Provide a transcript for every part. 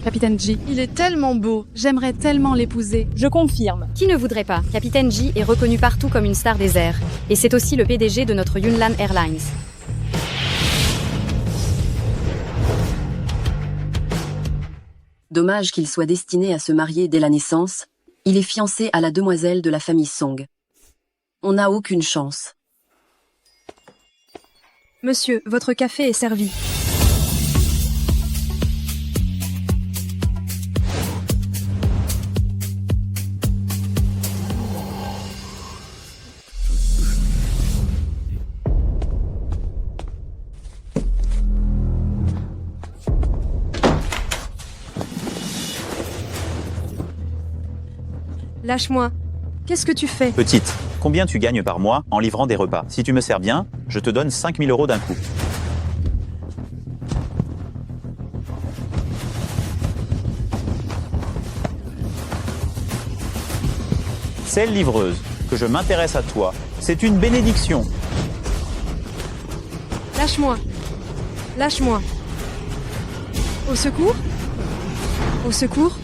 Capitaine J. Il est tellement beau, j'aimerais tellement l'épouser. Je confirme. Qui ne voudrait pas? Capitaine J est reconnu partout comme une star des airs. Et c'est aussi le PDG de notre Yunnan Airlines. Dommage qu'il soit destiné à se marier dès la naissance. Il est fiancé à la demoiselle de la famille Song. On n'a aucune chance. Monsieur, votre café est servi. Lâche-moi. Qu'est-ce que tu fais? Petite, combien tu gagnes par mois en livrant des repas? Si tu me sers bien, je te donne 5 000 € d'un coup. Celle livreuse, que je m'intéresse à toi, c'est une bénédiction. Lâche-moi. Lâche-moi. Au secours? Au secours?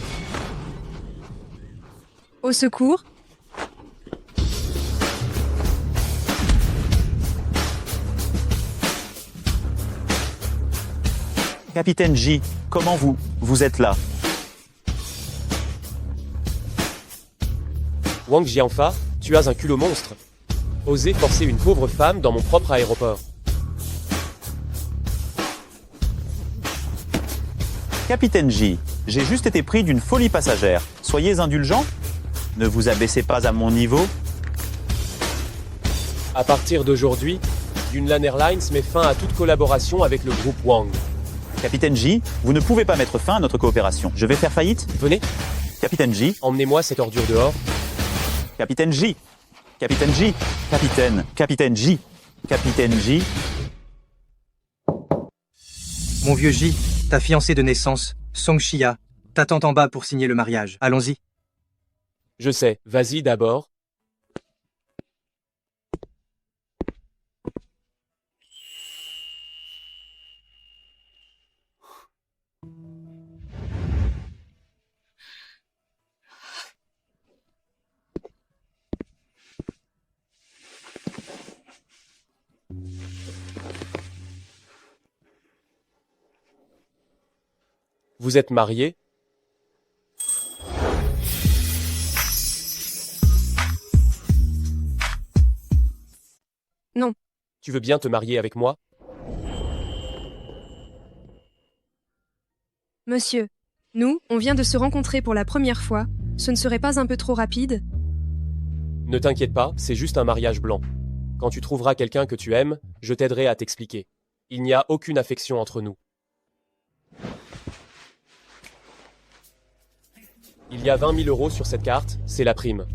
Au secours? Capitaine J, comment vous êtes là? Wang Jianfa, tu as un culot monstre. Oser forcer une pauvre femme dans mon propre aéroport. Capitaine J, j'ai juste été pris d'une folie passagère. Soyez indulgent. Ne vous abaissez pas à mon niveau. À partir d'aujourd'hui, Yunnan Airlines met fin à toute collaboration avec le groupe Wang. Capitaine J, vous ne pouvez pas mettre fin à notre coopération. Je vais faire faillite. Venez, Capitaine J, emmenez-moi cette ordure dehors. Capitaine J, Capitaine J, Capitaine J, Capitaine J. Mon vieux J, ta fiancée de naissance, Song Shia, t'attend en bas pour signer le mariage. Allons-y. Je sais, vas-y d'abord. Vous êtes mariés? Non. Tu veux bien te marier avec moi? Monsieur, nous, on vient de se rencontrer pour la première fois. Ce ne serait pas un peu trop rapide? Ne t'inquiète pas, c'est juste un mariage blanc. Quand tu trouveras quelqu'un que tu aimes, je t'aiderai à t'expliquer. Il n'y a aucune affection entre nous. Il y a 20 000 € sur cette carte, c'est la prime.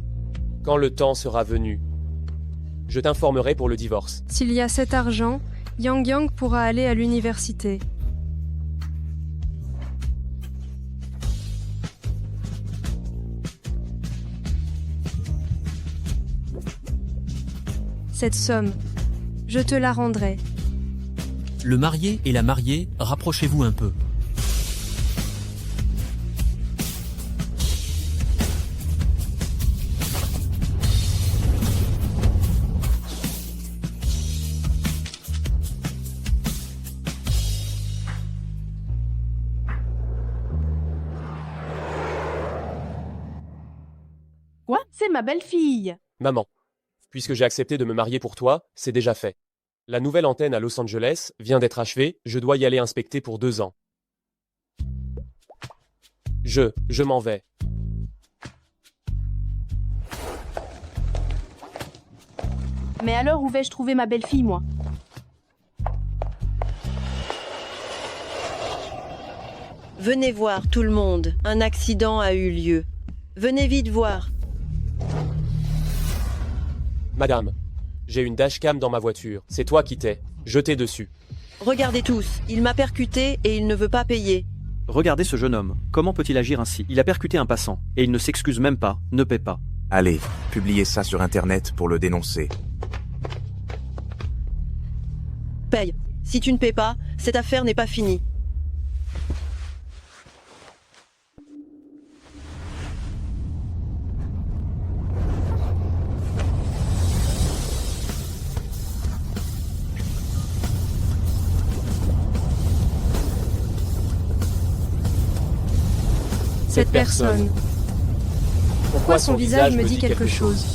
Quand le temps sera venu, je t'informerai pour le divorce. S'il y a cet argent, Yang Yang pourra aller à l'université. Cette somme, je te la rendrai. Le marié et la mariée, rapprochez-vous un peu. Quoi? C'est ma belle-fille. Maman, puisque j'ai accepté de me marier pour toi, c'est déjà fait. La nouvelle antenne à Los Angeles vient d'être achevée, je dois y aller inspecter pour 2 ans. Je m'en vais. Mais alors où vais-je trouver ma belle-fille, moi? Venez voir, tout le monde. Un accident a eu lieu. Venez vite voir. Madame, j'ai une dashcam dans ma voiture. C'est toi qui t'es jeté dessus. Regardez tous, il m'a percuté et il ne veut pas payer. Regardez ce jeune homme. Comment peut-il agir ainsi? Il a percuté un passant, et il ne s'excuse même pas, ne paie pas. Allez, publiez ça sur Internet pour le dénoncer. Paye. Si tu ne paies pas, cette affaire n'est pas finie. Cette personne. Pourquoi son visage me dit quelque chose?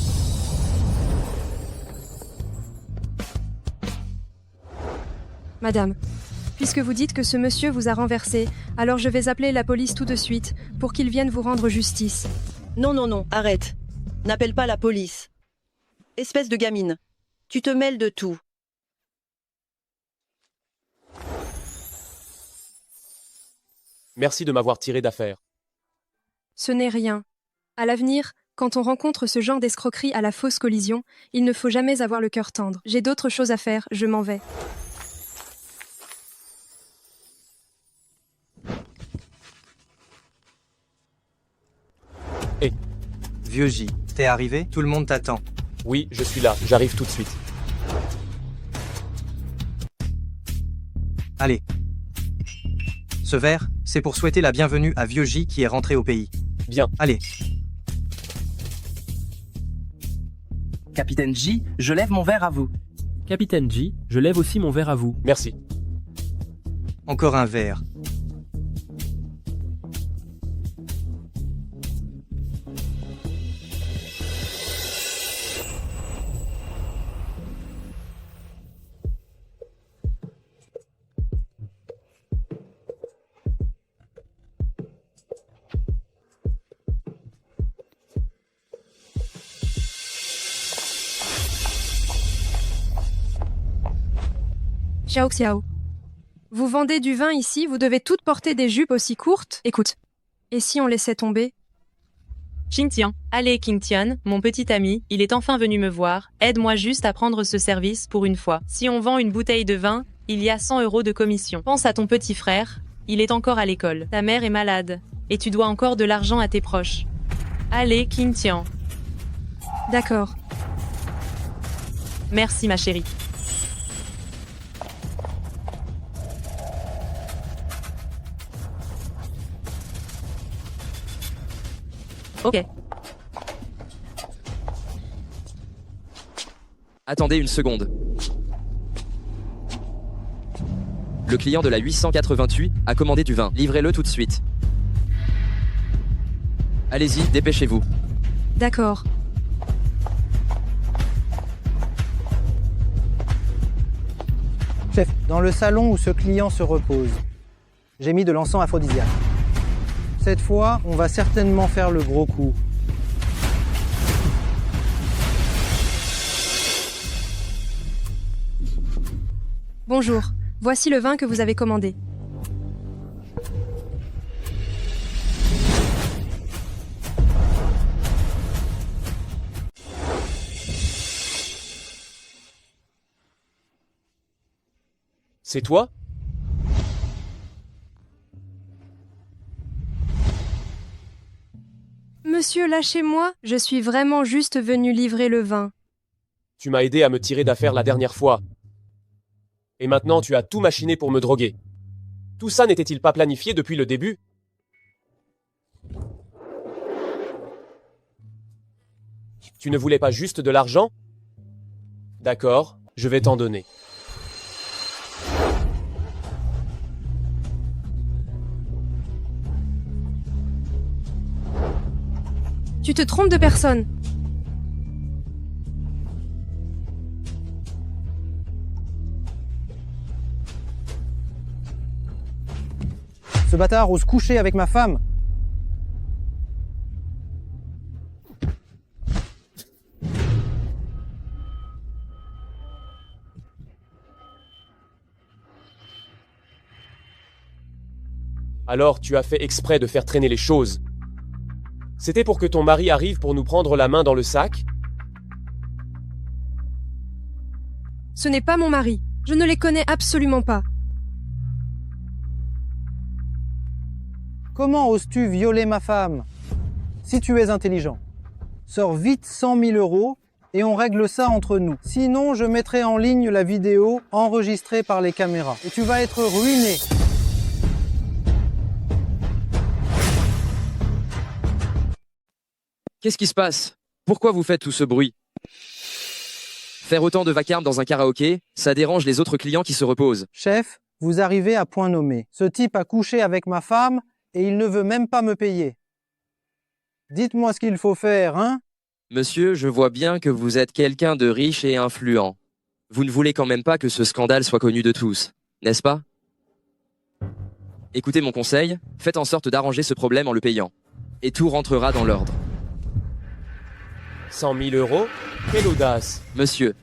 Madame, puisque vous dites que ce monsieur vous a renversé, alors je vais appeler la police tout de suite pour qu'ils viennent vous rendre justice. Non, non, non, arrête. N'appelle pas la police. Espèce de gamine. Tu te mêles de tout. Merci de m'avoir tiré d'affaire. Ce n'est rien. À l'avenir, quand on rencontre ce genre d'escroquerie à la fausse collision, il ne faut jamais avoir le cœur tendre. J'ai d'autres choses à faire, je m'en vais. Vieux J, t'es arrivé? Tout le monde t'attend. Oui, je suis là, j'arrive tout de suite. Allez. Ce verre, c'est pour souhaiter la bienvenue à Vieux J qui est rentré au pays. Bien. Allez. Capitaine J, je lève mon verre à vous. Capitaine J, je lève aussi mon verre à vous. Merci. Encore un verre. Xiao Xiao. Vous vendez du vin ici, vous devez toutes porter des jupes aussi courtes? Écoute. Et si on laissait tomber? Xingtian. Allez, Qingtian, mon petit ami, il est enfin venu me voir. Aide-moi juste à prendre ce service pour une fois. Si on vend une bouteille de vin, il y a 100 € de commission. Pense à ton petit frère. Il est encore à l'école. Ta mère est malade. Et tu dois encore de l'argent à tes proches. Allez, Qingtian. D'accord. Merci, ma chérie. Ok. Attendez une seconde. Le client de la 888 a commandé du vin. Livrez-le tout de suite. Allez-y, dépêchez-vous. D'accord. Chef, dans le salon où ce client se repose, j'ai mis de l'encens aphrodisiaque. Cette fois, on va certainement faire le gros coup. Bonjour, voici le vin que vous avez commandé. C'est toi? Monsieur, lâchez-moi, je suis vraiment juste venu livrer le vin. Tu m'as aidé à me tirer d'affaire la dernière fois. Et maintenant tu as tout machiné pour me droguer. Tout ça n'était-il pas planifié depuis le début? Tu ne voulais pas juste de l'argent? D'accord, je vais t'en donner. Tu te trompes de personne. Ce bâtard ose coucher avec ma femme. Alors tu as fait exprès de faire traîner les choses. C'était pour que ton mari arrive pour nous prendre la main dans le sac? Ce n'est pas mon mari. Je ne les connais absolument pas. Comment oses-tu violer ma femme? Si tu es intelligent, sors vite 100 000 € et on règle ça entre nous. Sinon, je mettrai en ligne la vidéo enregistrée par les caméras. Et tu vas être ruiné. Qu'est-ce qui se passe? Pourquoi vous faites tout ce bruit? Faire autant de vacarme dans un karaoké, ça dérange les autres clients qui se reposent. Chef, vous arrivez à point nommé. Ce type a couché avec ma femme et il ne veut même pas me payer. Dites-moi ce qu'il faut faire, hein? Monsieur, je vois bien que vous êtes quelqu'un de riche et influent. Vous ne voulez quand même pas que ce scandale soit connu de tous, n'est-ce pas? Écoutez mon conseil, faites en sorte d'arranger ce problème en le payant. Et tout rentrera dans l'ordre. 100 000 euros? Quelle audace! Monsieur,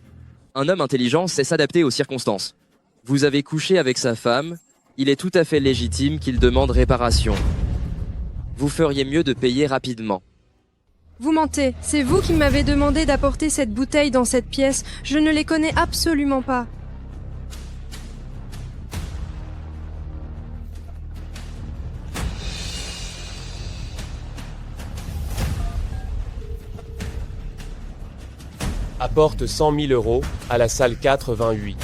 un homme intelligent sait s'adapter aux circonstances. Vous avez couché avec sa femme, il est tout à fait légitime qu'il demande réparation. Vous feriez mieux de payer rapidement. Vous mentez, c'est vous qui m'avez demandé d'apporter cette bouteille dans cette pièce. Je ne les connais absolument pas. Apporte 100 000 euros à la salle 428.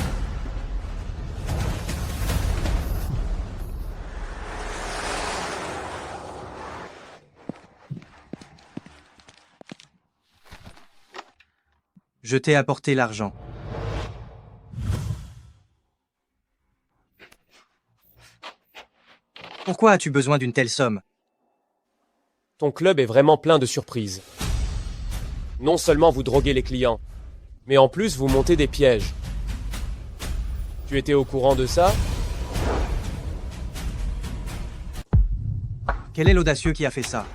Je t'ai apporté l'argent. Pourquoi as-tu besoin d'une telle somme? Ton club est vraiment plein de surprises. Non seulement vous droguez les clients, mais en plus vous montez des pièges. Tu étais au courant de ça? Quel est l'audacieux qui a fait ça?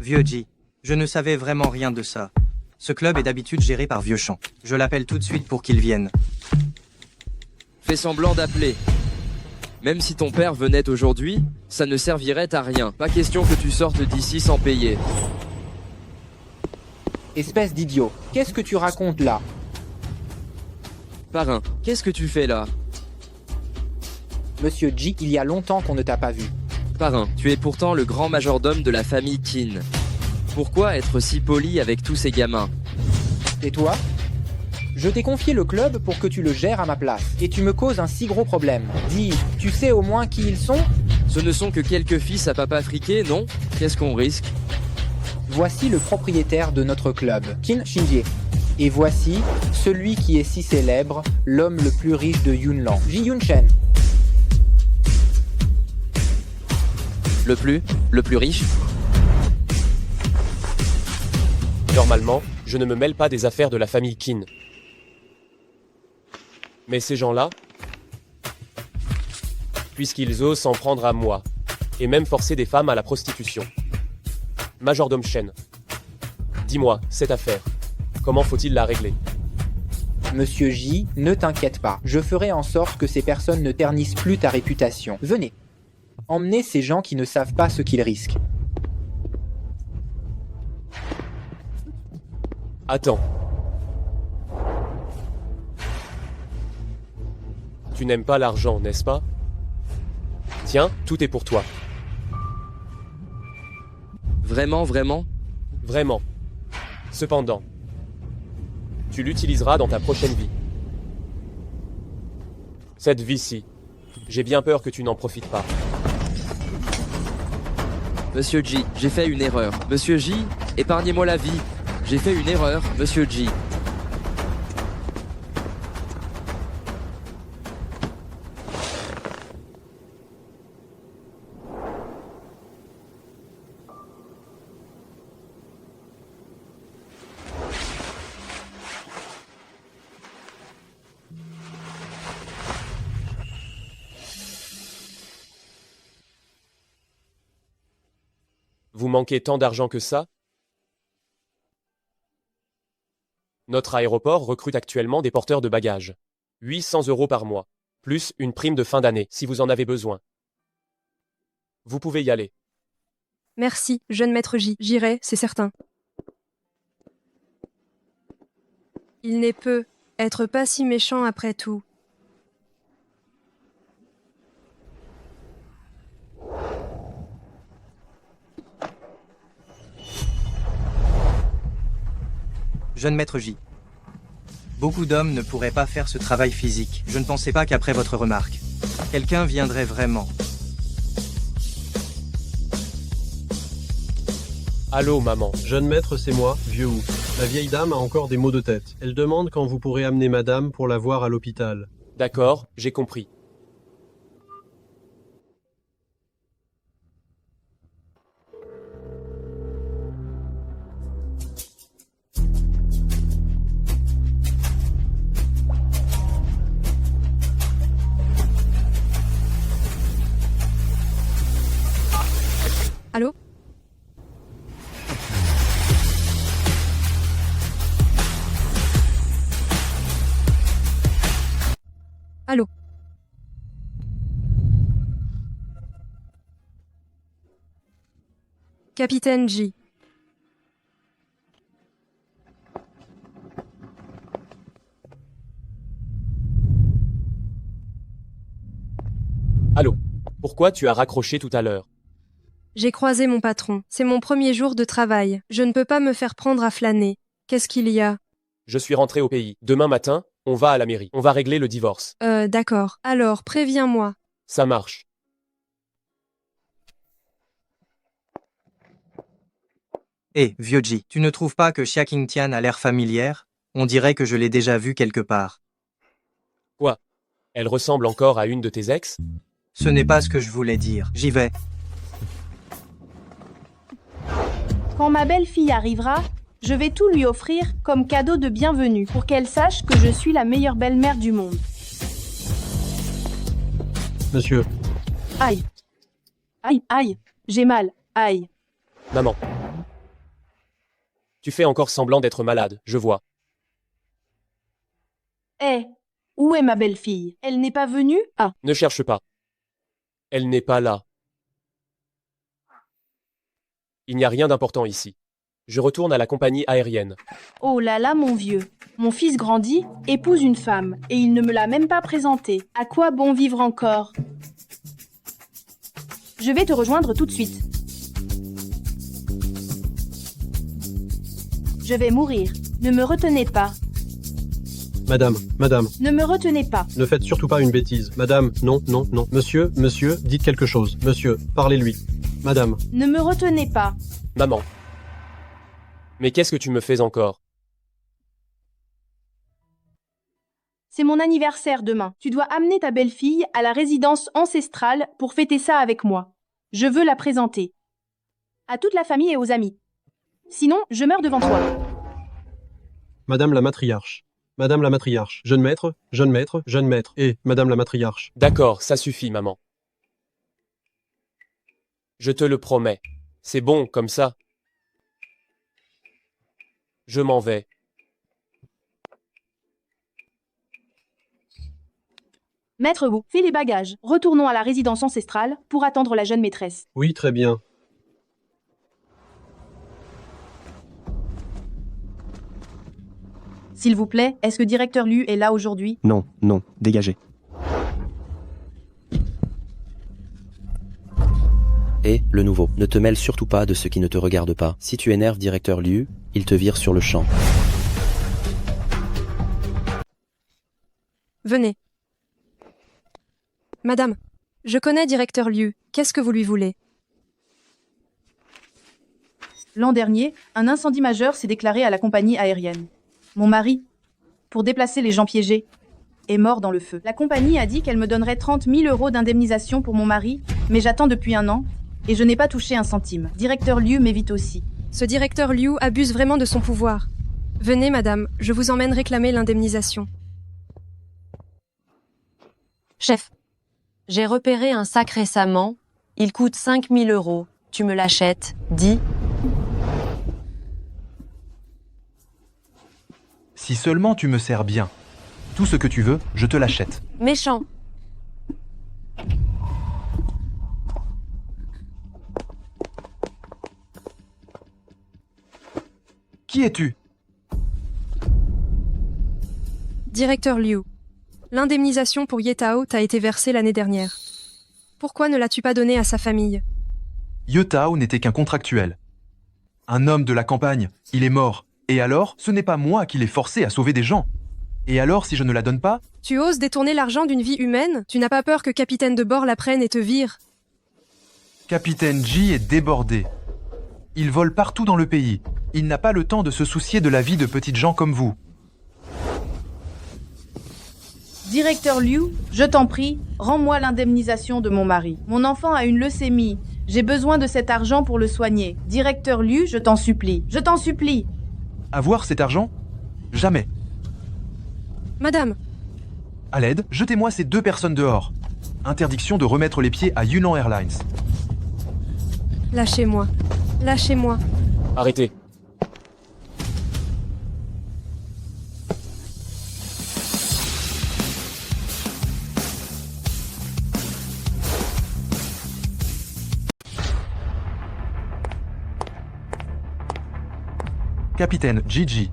Vieux G, je ne savais vraiment rien de ça. Ce club est d'habitude géré par Vieux Champ. Je l'appelle tout de suite pour qu'il vienne. Fais semblant d'appeler. Même si ton père venait aujourd'hui, ça ne servirait à rien. Pas question que tu sortes d'ici sans payer. Espèce d'idiot, qu'est-ce que tu racontes là? Parrain, qu'est-ce que tu fais là? Monsieur G, il y a longtemps qu'on ne t'a pas vu. Parrain, tu es pourtant le grand majordome de la famille Keane. Pourquoi être si poli avec tous ces gamins? Et toi? Je t'ai confié le club pour que tu le gères à ma place. Et tu me causes un si gros problème. Dis, tu sais au moins qui ils sont? Ce ne sont que quelques fils à papa friqué, non? Qu'est-ce qu'on risque? Voici le propriétaire de notre club, Qin Shinjie. Et voici celui qui est si célèbre, l'homme le plus riche de Yunnan, Ji Yunchen. Le plus riche? Normalement, je ne me mêle pas des affaires de la famille Keane. Mais ces gens-là, puisqu'ils osent s'en prendre à moi, et même forcer des femmes à la prostitution. Majordome Shen, dis-moi, cette affaire, comment faut-il la régler? Monsieur J, ne t'inquiète pas, je ferai en sorte que ces personnes ne ternissent plus ta réputation. Venez, emmenez ces gens qui ne savent pas ce qu'ils risquent. Attends. Tu n'aimes pas l'argent, n'est-ce pas? Tiens, tout est pour toi. Vraiment? Vraiment. Cependant, tu l'utiliseras dans ta prochaine vie. Cette vie-ci, j'ai bien peur que tu n'en profites pas. Monsieur J, j'ai fait une erreur. Monsieur J, épargnez-moi la vie. J'ai fait une erreur, Monsieur J. Vous manquez tant d'argent que ça? Notre aéroport recrute actuellement des porteurs de bagages. 800 € par mois, plus une prime de fin d'année, si vous en avez besoin. Vous pouvez y aller. Merci, jeune maître J. J'irai, c'est certain. Il n'est peut être pas si méchant après tout. Jeune maître J. Beaucoup d'hommes ne pourraient pas faire ce travail physique. Je ne pensais pas qu'après votre remarque, quelqu'un viendrait vraiment. Allô, maman. Jeune maître, c'est moi, vieux Wu. La vieille dame a encore des maux de tête. Elle demande quand vous pourrez amener madame pour la voir à l'hôpital. D'accord, j'ai compris. Allô? Allô? Capitaine J. Allô? Pourquoi tu as raccroché tout à l'heure? J'ai croisé mon patron. C'est mon premier jour de travail. Je ne peux pas me faire prendre à flâner. Qu'est-ce qu'il y a? Je suis rentré au pays. Demain matin, on va à la mairie. On va régler le divorce. D'accord. Alors, préviens-moi. Ça marche. Hé, vieux G, tu ne trouves pas que Xia Qingtian a l'air familière? On dirait que je l'ai déjà vue quelque part. Quoi? Elle ressemble encore à une de tes ex? Ce n'est pas ce que je voulais dire. J'y vais. Quand ma belle-fille arrivera, je vais tout lui offrir comme cadeau de bienvenue pour qu'elle sache que je suis la meilleure belle-mère du monde. Monsieur, Aïe. Aïe, aïe. J'ai mal. Aïe. Maman. Tu fais encore semblant d'être malade, je vois. Eh, où est ma belle-fille? Elle n'est pas venue? Ah. Ne cherche pas. Elle n'est pas là. Il n'y a rien d'important ici. Je retourne à la compagnie aérienne. Oh là là, mon vieux. Mon fils grandit, épouse une femme, et il ne me l'a même pas présentée. À quoi bon vivre encore? Je vais te rejoindre tout de suite. Je vais mourir. Ne me retenez pas. madame, Ne me retenez pas. ne faites surtout pas une bêtise. Madame, non, non, non. Monsieur, dites quelque chose. Monsieur, parlez-lui. Madame, Ne me retenez pas. Maman. Mais qu'est-ce que tu me fais encore? C'est mon anniversaire demain. Tu dois amener ta belle-fille à la résidence ancestrale pour fêter ça avec moi. Je veux la présenter. À toute la famille et aux amis. Sinon, je meurs devant toi. Madame la matriarche. Madame la matriarche. Jeune maître, et Madame la matriarche. D'accord, ça suffit, maman. Je te le promets. C'est bon, comme ça. Je m'en vais. Maître Wu, fais les bagages. Retournons à la résidence ancestrale pour attendre la jeune maîtresse. Oui, très bien. S'il vous plaît, est-ce que directeur Liu est là aujourd'hui? Non, non, dégagez. Et, le nouveau, ne te mêle surtout pas de ce qui ne te regarde pas. Si tu énerves directeur Liu, il te vire sur le champ. Venez. Madame, je connais directeur Liu. Qu'est-ce que vous lui voulez? L'an dernier, un incendie majeur s'est déclaré à la compagnie aérienne. Mon mari, pour déplacer les gens piégés, est mort dans le feu. La compagnie a dit qu'elle me donnerait 30 000 € d'indemnisation pour mon mari, mais j'attends depuis 1 an, et je n'ai pas touché un centime. Directeur Liu m'évite aussi. Ce directeur Liu abuse vraiment de son pouvoir. Venez, madame, je vous emmène réclamer l'indemnisation. Chef, j'ai repéré un sac récemment. Il coûte 5 000 €. Tu me l'achètes, dis. Si seulement tu me sers bien. Tout ce que tu veux, je te l'achète. Méchant. Qui es-tu? Directeur Liu, l'indemnisation pour Yetao t'a été versée l'année dernière. Pourquoi ne l'as-tu pas donnée à sa famille? Yetao n'était qu'un contractuel. Un homme de la campagne, il est mort. Et alors, ce n'est pas moi qui l'ai forcé à sauver des gens. Et alors, si je ne la donne pas? Tu oses détourner l'argent d'une vie humaine? Tu n'as pas peur que capitaine de bord la prenne et te vire? Capitaine J est débordé. Il vole partout dans le pays. Il n'a pas le temps de se soucier de la vie de petites gens comme vous. Directeur Liu, je t'en prie, rends-moi l'indemnisation de mon mari. Mon enfant a une leucémie. J'ai besoin de cet argent pour le soigner. Directeur Liu, je t'en supplie. Je t'en supplie. Avoir cet argent? Jamais. Madame. À l'aide, jetez-moi ces 2 personnes dehors. Interdiction de remettre les pieds à Yunnan Airlines. Lâchez-moi. Lâchez-moi. Arrêtez. Capitaine Gigi.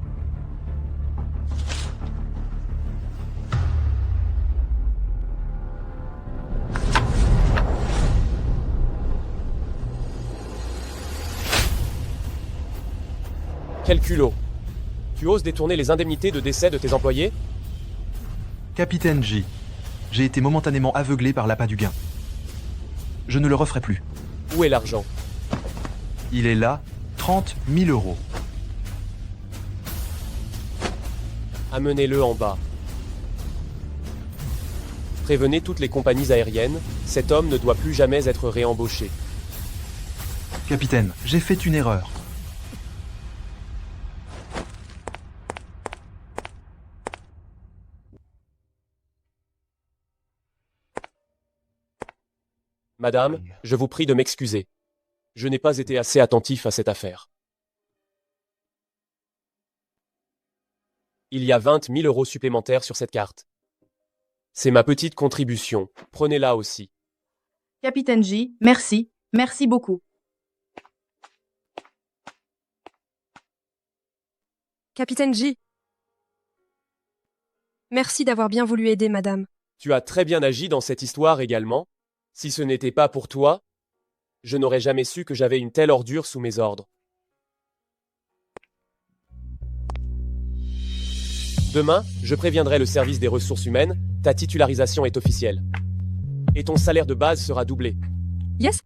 Quel culot. Tu oses détourner les indemnités de décès de tes employés? Capitaine J. J'ai été momentanément aveuglé par l'appât du gain. Je ne le referai plus. Où est l'argent? Il est là, 30 000 euros. Amenez-le en bas. Prévenez toutes les compagnies aériennes, cet homme ne doit plus jamais être réembauché. Capitaine, j'ai fait une erreur. Madame, je vous prie de m'excuser. Je n'ai pas été assez attentif à cette affaire. Il y a 20 000 euros supplémentaires sur cette carte. C'est ma petite contribution. Prenez-la aussi. Capitaine J, merci. Merci beaucoup. Capitaine J. Merci d'avoir bien voulu aider, madame. Tu as très bien agi dans cette histoire également. Si ce n'était pas pour toi, je n'aurais jamais su que j'avais une telle ordure sous mes ordres. Demain, je préviendrai le service des ressources humaines, ta titularisation est officielle. Et ton salaire de base sera doublé. Yes.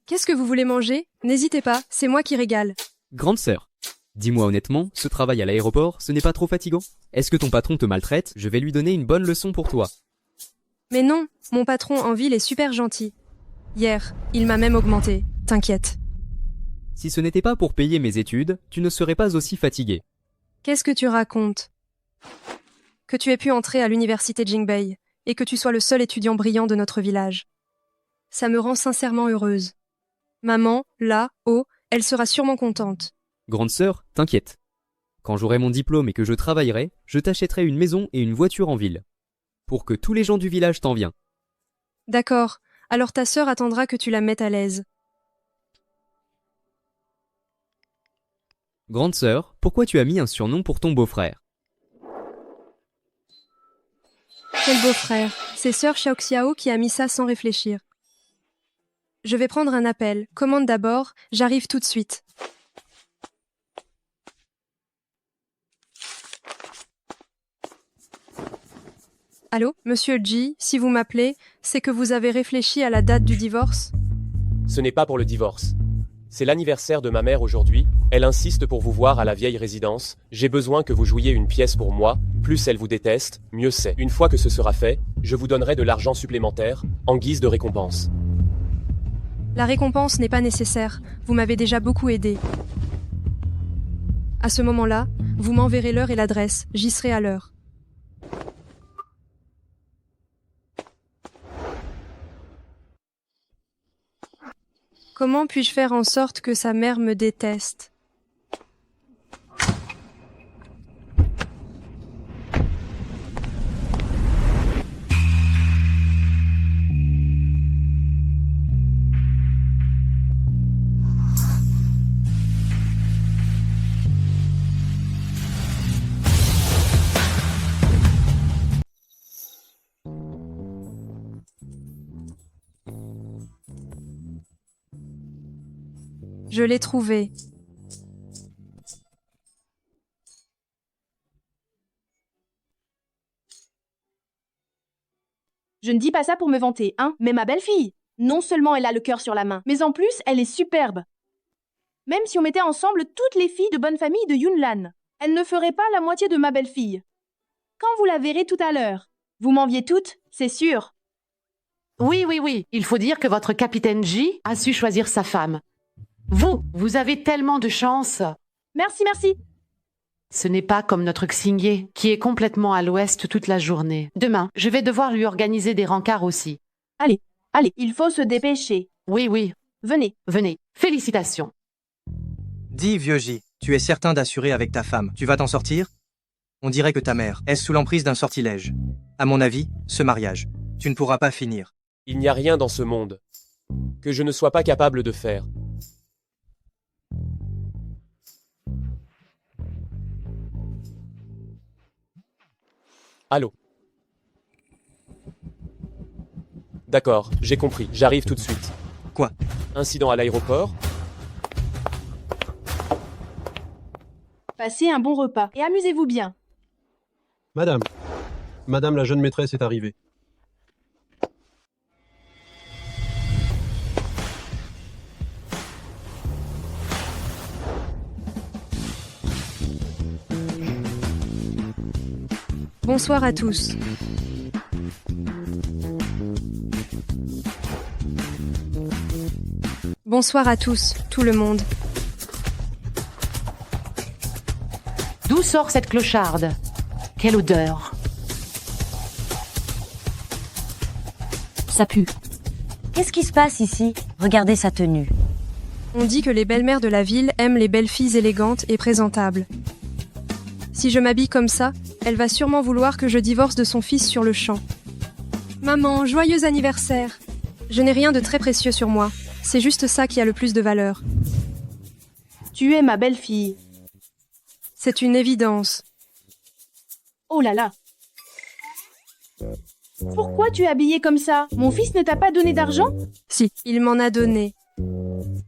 Qu'est-ce que vous voulez manger? N'hésitez pas, c'est moi qui régale. Grande sœur, dis-moi honnêtement, ce travail à l'aéroport, ce n'est pas trop fatigant? Est-ce que ton patron te maltraite? Je vais lui donner une bonne leçon pour toi. Mais non, mon patron en ville est super gentil. Hier, il m'a même augmenté, t'inquiète. Si ce n'était pas pour payer mes études, tu ne serais pas aussi fatigué. Qu'est-ce que tu racontes? Que tu aies pu entrer à l'université Jingbei, et que tu sois le seul étudiant brillant de notre village. Ça me rend sincèrement heureuse. Maman, là-haut, elle sera sûrement contente. Grande sœur, t'inquiète. Quand j'aurai mon diplôme et que je travaillerai, je t'achèterai une maison et une voiture en ville. Pour que tous les gens du village t'envient. D'accord, alors ta sœur attendra que tu la mettes à l'aise. Grande sœur, pourquoi tu as mis un surnom pour ton beau-frère? Quel beau-frère, c'est sœur Xiaoxiao qui a mis ça sans réfléchir. Je vais prendre un appel, commande d'abord, j'arrive tout de suite. Allô, monsieur G, si vous m'appelez, c'est que vous avez réfléchi à la date du divorce? Ce n'est pas pour le divorce. C'est l'anniversaire de ma mère aujourd'hui, elle insiste pour vous voir à la vieille résidence, j'ai besoin que vous jouiez une pièce pour moi, plus elle vous déteste, mieux c'est. Une fois que ce sera fait, je vous donnerai de l'argent supplémentaire, en guise de récompense. La récompense n'est pas nécessaire, vous m'avez déjà beaucoup aidé. À ce moment-là, vous m'enverrez l'heure et l'adresse, j'y serai à l'heure. Comment puis-je faire en sorte que sa mère me déteste? Je l'ai trouvé. Je ne dis pas ça pour me vanter, hein, mais ma belle-fille, non seulement elle a le cœur sur la main, mais en plus, elle est superbe. Même si on mettait ensemble toutes les filles de bonne famille de Yunlan, elle ne ferait pas la moitié de ma belle-fille. Quand vous la verrez tout à l'heure, vous m'enviez toutes, c'est sûr. Oui, il faut dire que votre capitaine J a su choisir sa femme. Vous avez tellement de chance. Merci. Ce n'est pas comme notre Xingye, qui est complètement à l'ouest toute la journée. Demain, je vais devoir lui organiser des rencarts aussi. Allez, allez, il faut se dépêcher. Oui, oui. Venez. Venez. Félicitations. Dis, vieux J, tu es certain d'assurer avec ta femme. Tu vas t'en sortir? On dirait que ta mère est sous l'emprise d'un sortilège. À mon avis, ce mariage, tu ne pourras pas finir. Il n'y a rien dans ce monde que je ne sois pas capable de faire. Allô? D'accord, j'ai compris, j'arrive tout de suite. Quoi? Incident à l'aéroport? Passez un bon repas et amusez-vous bien. Madame. Madame la jeune maîtresse est arrivée. Bonsoir à tous. Bonsoir à tous, tout le monde. D'où sort cette clocharde? Quelle odeur! Ça pue. Qu'est-ce qui se passe ici? Regardez sa tenue. On dit que les belles-mères de la ville aiment les belles filles élégantes et présentables. Si je m'habille comme ça, elle va sûrement vouloir que je divorce de son fils sur le champ. Maman, joyeux anniversaire! Je n'ai rien de très précieux sur moi. C'est juste ça qui a le plus de valeur. Tu es ma belle-fille. C'est une évidence. Oh là là. Pourquoi tu es habillée comme ça? Mon fils ne t'a pas donné d'argent? Si, il m'en a donné.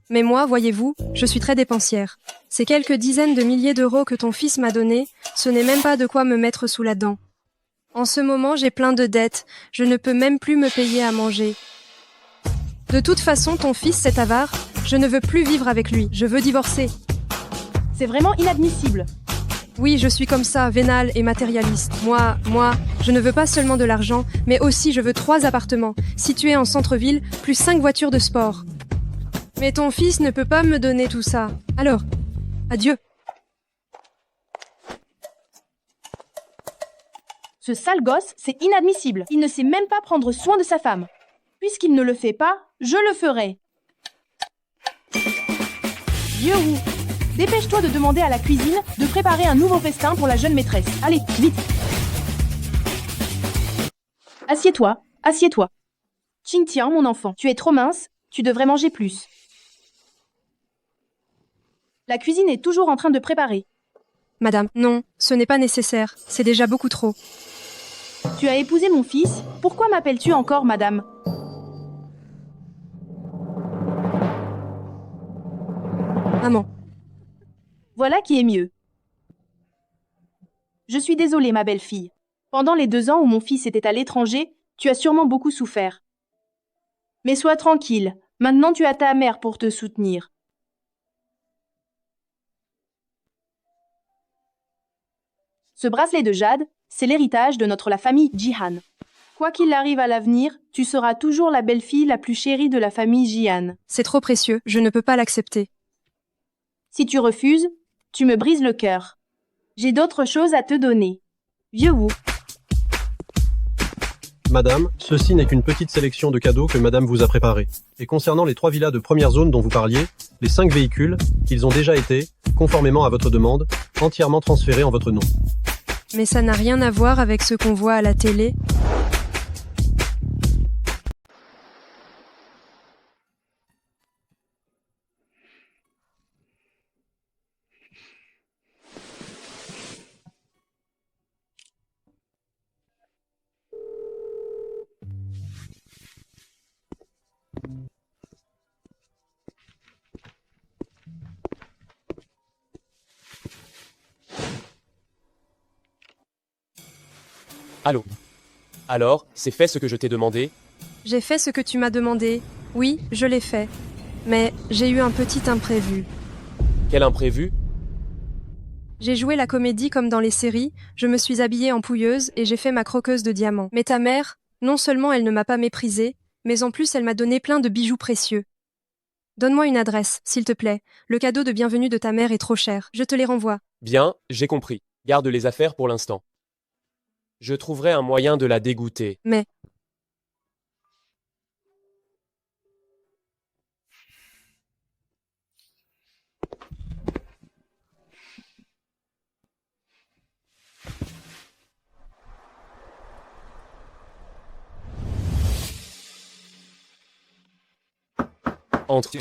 Mais moi, voyez-vous, je suis très dépensière. Ces quelques dizaines de milliers d'euros que ton fils m'a donnés, ce n'est même pas de quoi me mettre sous la dent. En ce moment, j'ai plein de dettes. Je ne peux même plus me payer à manger. De toute façon, ton fils, cet avare, je ne veux plus vivre avec lui. Je veux divorcer. C'est vraiment inadmissible. Oui, je suis comme ça, vénale et matérialiste. Moi, je ne veux pas seulement de l'argent, mais aussi je veux 3 appartements, situés en centre-ville, plus 5 voitures de sport. Mais ton fils ne peut pas me donner tout ça. Alors, adieu. Ce sale gosse, c'est inadmissible. Il ne sait même pas prendre soin de sa femme. Puisqu'il ne le fait pas, je le ferai. Vieux roux, dépêche-toi de demander à la cuisine de préparer un nouveau festin pour la jeune maîtresse. Allez, vite. Assieds-toi, assieds-toi. Xingtian, mon enfant, tu es trop mince, tu devrais manger plus. La cuisine est toujours en train de préparer. Madame, non, ce n'est pas nécessaire, c'est déjà beaucoup trop. Tu as épousé mon fils, pourquoi m'appelles-tu encore madame? Maman. Voilà qui est mieux. Je suis désolée, ma belle-fille. Pendant les 2 ans où mon fils était à l'étranger, tu as sûrement beaucoup souffert. Mais sois tranquille, maintenant tu as ta mère pour te soutenir. Ce bracelet de jade, c'est l'héritage de la famille Jihan. Quoi qu'il arrive à l'avenir, tu seras toujours la belle-fille la plus chérie de la famille Jihan. C'est trop précieux, je ne peux pas l'accepter. Si tu refuses, tu me brises le cœur. J'ai d'autres choses à te donner. Vieux Wu. Madame, ceci n'est qu'une petite sélection de cadeaux que madame vous a préparés. Et concernant les 3 villas de première zone dont vous parliez, les 5 véhicules, ils ont déjà été, conformément à votre demande, entièrement transférés en votre nom. Mais ça n'a rien à voir avec ce qu'on voit à la télé. Allô? Alors, c'est fait ce que je t'ai demandé? J'ai fait ce que tu m'as demandé. Oui, je l'ai fait. Mais j'ai eu un petit imprévu. Quel imprévu? J'ai joué la comédie comme dans les séries, je me suis habillée en pouilleuse et j'ai fait ma croqueuse de diamants. Mais ta mère, non seulement elle ne m'a pas méprisée, mais en plus elle m'a donné plein de bijoux précieux. Donne-moi une adresse, s'il te plaît. Le cadeau de bienvenue de ta mère est trop cher. Je te les renvoie. Bien, j'ai compris. Garde les affaires pour l'instant. Je trouverai un moyen de la dégoûter. Mais... Entre.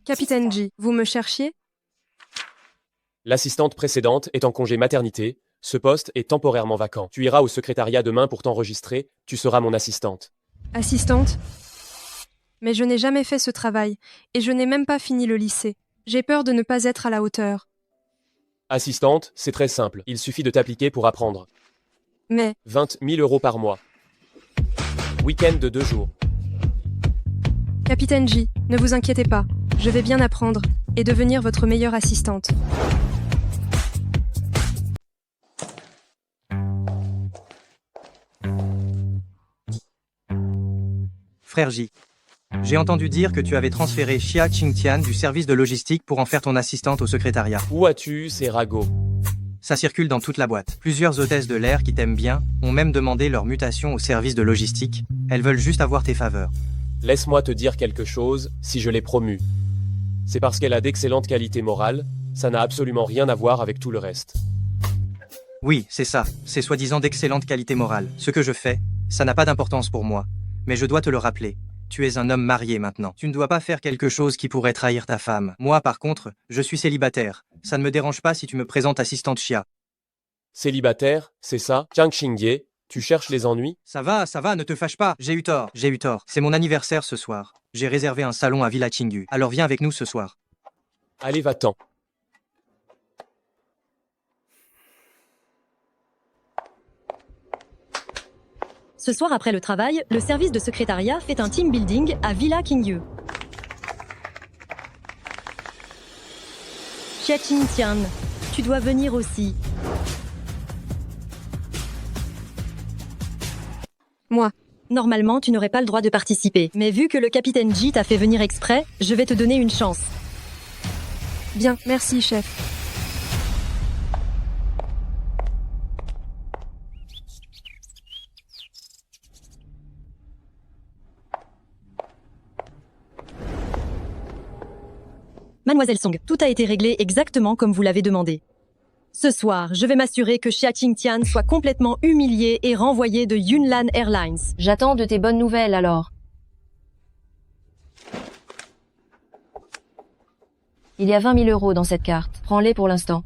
Capitaine G, vous me cherchiez? L'assistante précédente est en congé maternité. Ce poste est temporairement vacant. Tu iras au secrétariat demain pour t'enregistrer. Tu seras mon assistante. Assistante? Mais je n'ai jamais fait ce travail, et je n'ai même pas fini le lycée. J'ai peur de ne pas être à la hauteur. Assistante, c'est très simple. Il suffit de t'appliquer pour apprendre. Mais... 20 000 € par mois. Week-end de 2 jours. Capitaine J, ne vous inquiétez pas. Je vais bien apprendre, et devenir votre meilleure assistante. Frère J, j'ai entendu dire que tu avais transféré Xia Qingtian du service de logistique pour en faire ton assistante au secrétariat. Où as-tu eu ces ragots? Ça circule dans toute la boîte. Plusieurs hôtesses de l'air qui t'aiment bien ont même demandé leur mutation au service de logistique. Elles veulent juste avoir tes faveurs. Laisse-moi te dire quelque chose, si je l'ai promue. C'est parce qu'elle a d'excellentes qualités morales, ça n'a absolument rien à voir avec tout le reste. Oui, c'est ça. C'est soi-disant d'excellentes qualités morales. Ce que je fais, ça n'a pas d'importance pour moi. Mais je dois te le rappeler. Tu es un homme marié maintenant. Tu ne dois pas faire quelque chose qui pourrait trahir ta femme. Moi, par contre, je suis célibataire. Ça ne me dérange pas si tu me présentes assistante Xia. Célibataire, c'est ça? Jiang Xingye, tu cherches les ennuis? Ça va, ne te fâche pas. J'ai eu tort. C'est mon anniversaire ce soir. J'ai réservé un salon à Villa Qingyu. Alors viens avec nous ce soir. Allez, va-t'en. Ce soir après le travail, le service de secrétariat fait un team building à Villa Qingyu. Xia Qingtian, tu dois venir aussi. Moi. Normalement, tu n'aurais pas le droit de participer. Mais vu que le capitaine J t'a fait venir exprès, je vais te donner une chance. Bien, merci, chef. Mademoiselle Song, tout a été réglé exactement comme vous l'avez demandé. Ce soir, je vais m'assurer que Xia Qingtian soit complètement humiliée et renvoyée de Yunnan Airlines. J'attends de tes bonnes nouvelles alors. Il y a 20 000 € dans cette carte. Prends-les pour l'instant.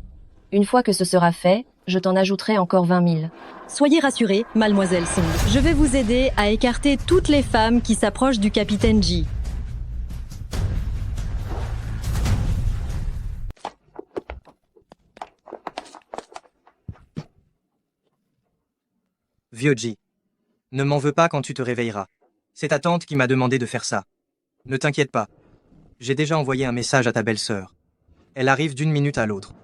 Une fois que ce sera fait, je t'en ajouterai encore 20 000. Soyez rassurée, Mademoiselle Song. Je vais vous aider à écarter toutes les femmes qui s'approchent du capitaine J. Vieux J, ne m'en veux pas quand tu te réveilleras. C'est ta tante qui m'a demandé de faire ça. Ne t'inquiète pas. J'ai déjà envoyé un message à ta belle-sœur. Elle arrive d'une minute à l'autre.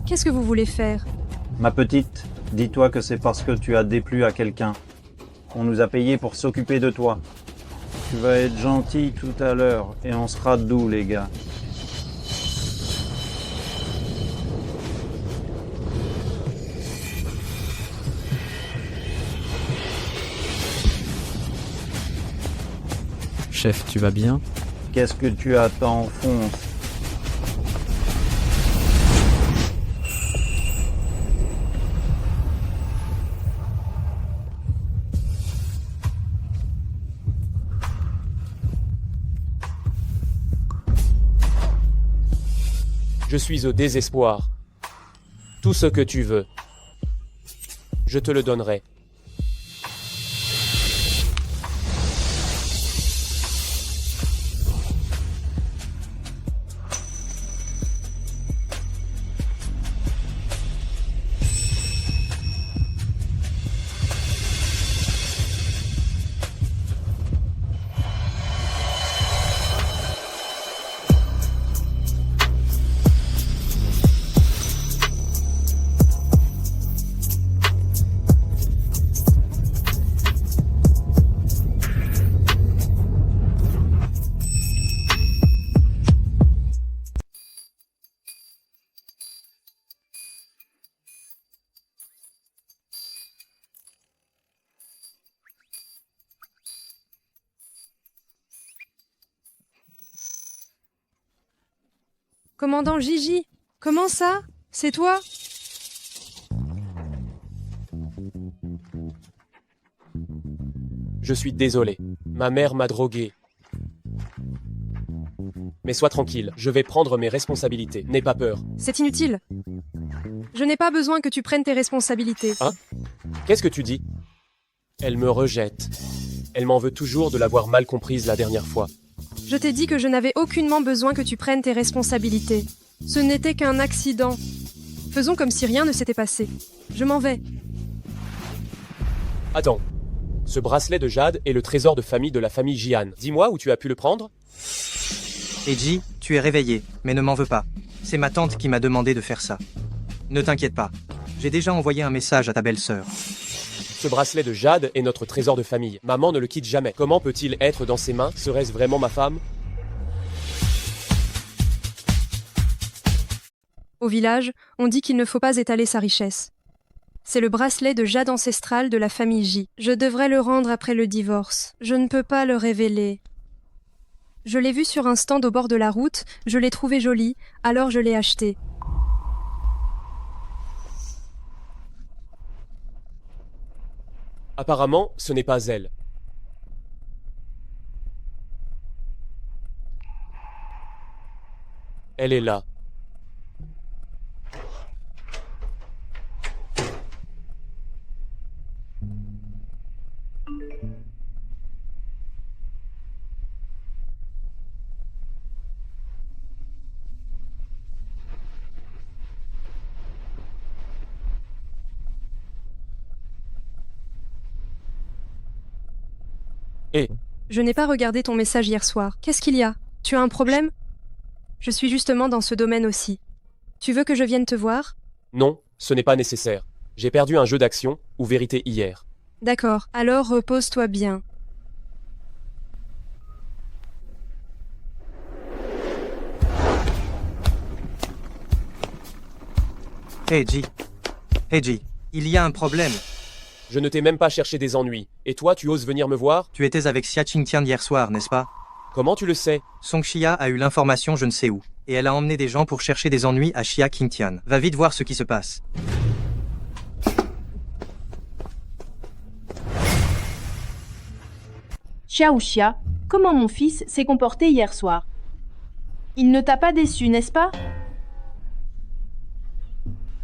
Qu'est-ce que vous voulez faire? Ma petite, dis-toi que c'est parce que tu as déplu à quelqu'un. On nous a payé pour s'occuper de toi. Tu vas être gentil tout à l'heure et on sera doux, les gars. Chef, tu vas bien? Qu'est-ce que tu attends, fonce? Je suis au désespoir. Tout ce que tu veux, je te le donnerai. Commandant Gigi, comment ça? C'est toi? Je suis désolé. Ma mère m'a drogué. Mais sois tranquille, je vais prendre mes responsabilités. N'aie pas peur. C'est inutile. Je n'ai pas besoin que tu prennes tes responsabilités. Hein? Qu'est-ce que tu dis? Elle me rejette. Elle m'en veut toujours de l'avoir mal comprise la dernière fois. Je t'ai dit que je n'avais aucunement besoin que tu prennes tes responsabilités. Ce n'était qu'un accident. Faisons comme si rien ne s'était passé. Je m'en vais. Attends. Ce bracelet de jade est le trésor de famille de la famille Jian. Dis-moi où tu as pu le prendre? Eiji, tu es réveillé, mais ne m'en veux pas. C'est ma tante qui m'a demandé de faire ça. Ne t'inquiète pas. J'ai déjà envoyé un message à ta belle-sœur. Ce bracelet de jade est notre trésor de famille. Maman ne le quitte jamais. Comment peut-il être dans ses mains? Serait-ce vraiment ma femme? Au village, on dit qu'il ne faut pas étaler sa richesse. C'est le bracelet de jade ancestral de la famille J. Je devrais le rendre après le divorce. Je ne peux pas le révéler. Je l'ai vu sur un stand au bord de la route, je l'ai trouvé joli, alors je l'ai acheté. Apparemment, ce n'est pas elle. Elle est là. Et Je n'ai pas regardé ton message hier soir. Qu'est-ce qu'il y a? Tu as un problème? Je suis justement dans ce domaine aussi. Tu veux que je vienne te voir? non, ce n'est pas nécessaire. J'ai perdu un jeu d'action ou vérité hier. D'accord, alors repose-toi bien. Eiji, il y a un problème. Je ne t'ai même pas cherché des ennuis. Et toi, tu oses venir me voir? Tu étais avec Xia Qingtian hier soir, n'est-ce pas? Comment tu le sais? Song Xia a eu l'information je ne sais où, et elle a emmené des gens pour chercher des ennuis à Xia Qingtian. Va vite voir ce qui se passe. Xia ou Xia, comment mon fils s'est comporté hier soir? Il ne t'a pas déçu, n'est-ce pas?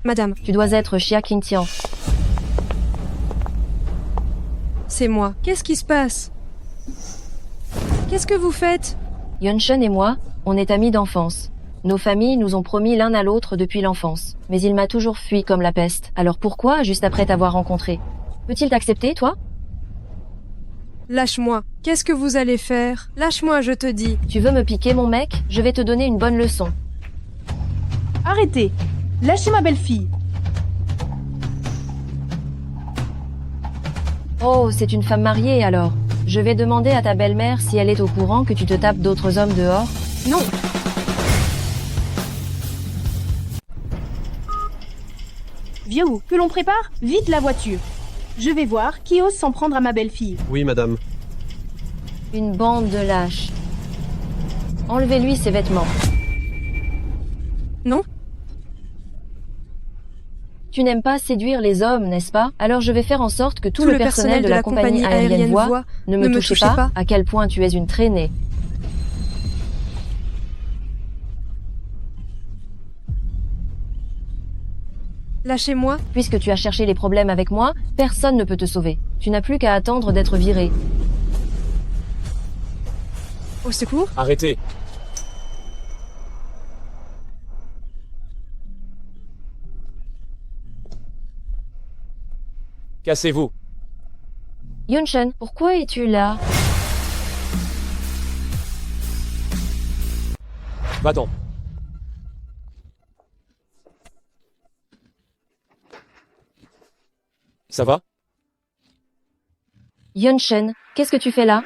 Madame, Tu dois être Xia Qingtian. c'est moi. Qu'est-ce qui se passe? Qu'est-ce que vous faites? Yunshen et moi, on est amis d'enfance. Nos familles nous ont promis l'un à l'autre depuis l'enfance. Mais il m'a toujours fui comme la peste. Alors pourquoi, juste après t'avoir rencontré? Peut-il t'accepter, toi? Lâche-moi. Qu'est-ce que vous allez faire? Lâche-moi, je te dis. Tu veux me piquer, mon mec? Je vais te donner une bonne leçon. Arrêtez! Lâchez ma belle-fille! Oh, c'est une femme mariée alors. Je vais demander à ta belle-mère si elle est au courant que tu te tapes d'autres hommes dehors. Non! Vieux, que l'on prépare? Vite la voiture! Je vais voir qui ose s'en prendre à ma belle-fille. Oui, madame. Une bande de lâches. Enlevez-lui ses vêtements. Non? Tu n'aimes pas séduire les hommes, n'est-ce pas? Alors je vais faire en sorte que tout le personnel de la compagnie aérienne voit, ne me touchez pas, à quel point tu es une traînée. Lâchez-moi. Puisque tu as cherché les problèmes avec moi, personne ne peut te sauver. Tu n'as plus qu'à attendre d'être viré. Au secours? Arrêtez! Cassez-vous! Yunshen, pourquoi es-tu là? Va-t'en! Ça va? Yunshen, qu'est-ce que tu fais là?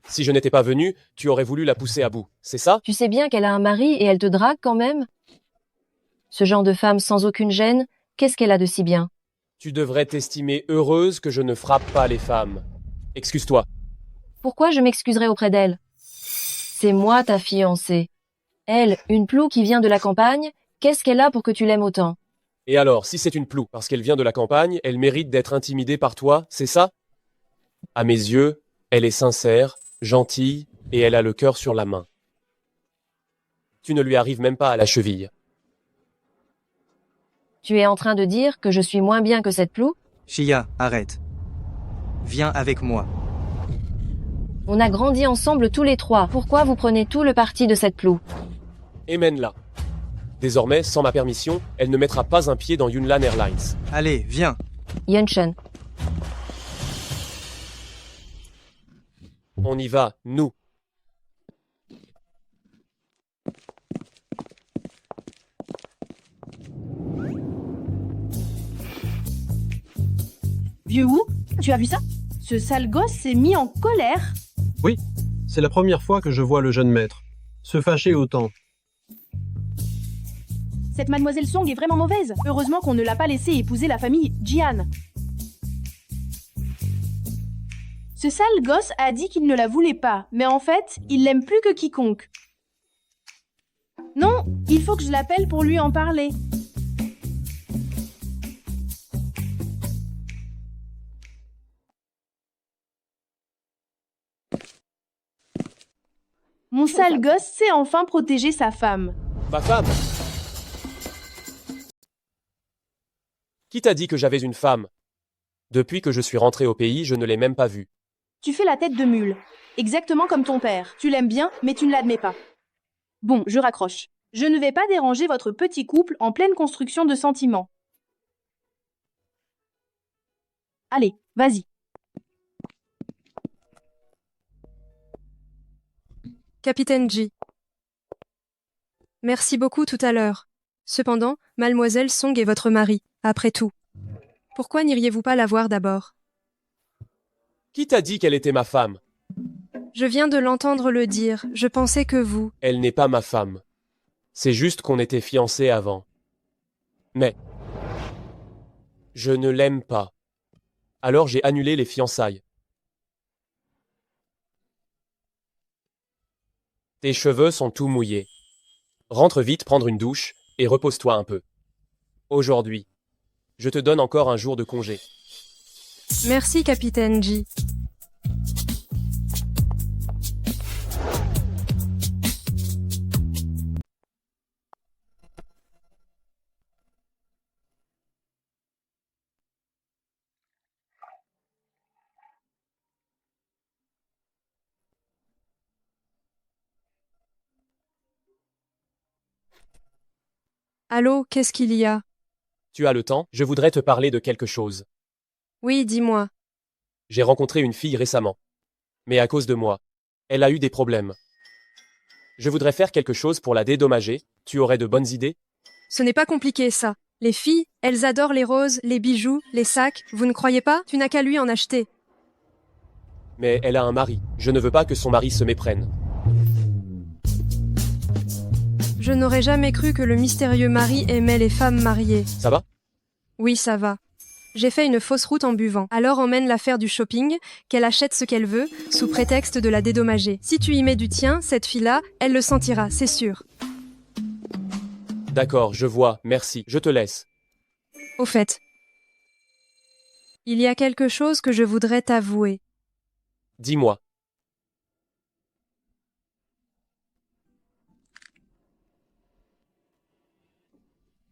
Si je n'étais pas venu, tu aurais voulu la pousser à bout, c'est ça? Tu sais bien qu'elle a un mari et elle te drague quand même? Ce genre de femme sans aucune gêne, qu'est-ce qu'elle a de si bien? Tu devrais t'estimer heureuse que je ne frappe pas les femmes. Excuse-toi. Pourquoi je m'excuserais auprès d'elle? C'est moi ta fiancée. Elle, une ploue qui vient de la campagne, qu'est-ce qu'elle a pour que tu l'aimes autant? Et alors, si c'est une ploue, parce qu'elle vient de la campagne, elle mérite d'être intimidée par toi, c'est ça? À mes yeux, elle est sincère, gentille, et elle a le cœur sur la main. Tu ne lui arrives même pas à la cheville. Tu es en train de dire que je suis moins bien que cette ploue? Shia, arrête. Viens avec moi. On a grandi ensemble tous les trois. Pourquoi vous prenez tout le parti de cette ploue? Et mène-la. Désormais, sans ma permission, elle ne mettra pas un pied dans Yunnan Airlines. Allez, viens. Yunshen. On y va, nous. Vieux Wu, tu as vu ça? Ce sale gosse s'est mis en colère. Oui, c'est la première fois que je vois le jeune maître se fâcher autant. Cette mademoiselle Song est vraiment mauvaise. Heureusement qu'on ne l'a pas laissé épouser la famille Jian. Ce sale gosse a dit qu'il ne la voulait pas, mais en fait, il l'aime plus que quiconque. Non, il faut que je l'appelle pour lui en parler. Mon sale gosse sait enfin protéger sa femme. Ma femme? Qui t'a dit que j'avais une femme? Depuis que je suis rentré au pays, je ne l'ai même pas vue. Tu fais la tête de mule. Exactement comme ton père. Tu l'aimes bien, mais tu ne l'admets pas. Bon, je raccroche. Je ne vais pas déranger votre petit couple en pleine construction de sentiments. Allez, vas-y. Capitaine Ji. Merci beaucoup tout à l'heure. Cependant, mademoiselle Song est votre mari, après tout. Pourquoi n'iriez-vous pas la voir d'abord? Qui t'a dit qu'elle était ma femme? Je viens de l'entendre le dire, je pensais que vous... Elle n'est pas ma femme. C'est juste qu'on était fiancés avant. Mais... je ne l'aime pas. Alors j'ai annulé les fiançailles. Tes cheveux sont tout mouillés. Rentre vite prendre une douche et repose-toi un peu. Aujourd'hui, je te donne encore un jour de congé. Merci, capitaine Ji. Allô, qu'est-ce qu'il y a? Tu as le temps? Je voudrais te parler de quelque chose. Oui, dis-moi. J'ai rencontré une fille récemment. Mais à cause de moi, elle a eu des problèmes. Je voudrais faire quelque chose pour la dédommager. Tu aurais de bonnes idées? Ce n'est pas compliqué, ça. Les filles, elles adorent les roses, les bijoux, les sacs, vous ne croyez pas? Tu n'as qu'à lui en acheter. Mais elle a un mari. Je ne veux pas que son mari se méprenne. Je n'aurais jamais cru que le mystérieux mari aimait les femmes mariées. Ça va? Oui, ça va. J'ai fait une fausse route en buvant. Alors emmène-la faire du shopping, qu'elle achète ce qu'elle veut, sous prétexte de la dédommager. Si tu y mets du tien, cette fille-là, elle le sentira, c'est sûr. D'accord, je vois, merci, je te laisse. Au fait, il y a quelque chose que je voudrais t'avouer. Dis-moi.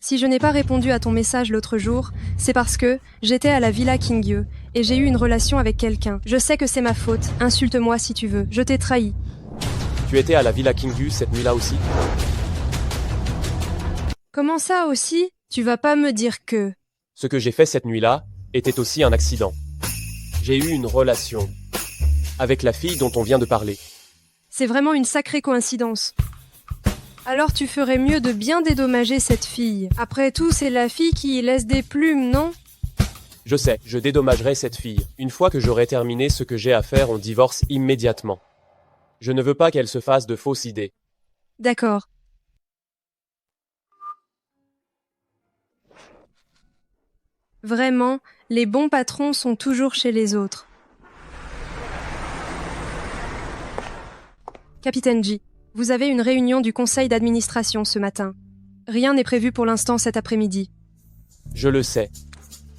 Si je n'ai pas répondu à ton message l'autre jour, c'est parce que j'étais à la Villa Kingyu et j'ai eu une relation avec quelqu'un. Je sais que c'est ma faute, insulte-moi si tu veux, je t'ai trahi. Tu étais à la Villa Kingyu cette nuit-là aussi? Comment ça aussi? Tu vas pas me dire que... Ce que j'ai fait cette nuit-là était aussi un accident. J'ai eu une relation avec la fille dont on vient de parler. C'est vraiment une sacrée coïncidence. Alors tu ferais mieux de bien dédommager cette fille. Après tout, c'est la fille qui y laisse des plumes, non? Je sais, je dédommagerai cette fille. Une fois que j'aurai terminé ce que j'ai à faire, on divorce immédiatement. Je ne veux pas qu'elle se fasse de fausses idées. D'accord. Vraiment, les bons patrons sont toujours chez les autres. Capitaine Ji, Vous avez une réunion du conseil d'administration ce matin. Rien n'est prévu pour l'instant cet après-midi. Je le sais.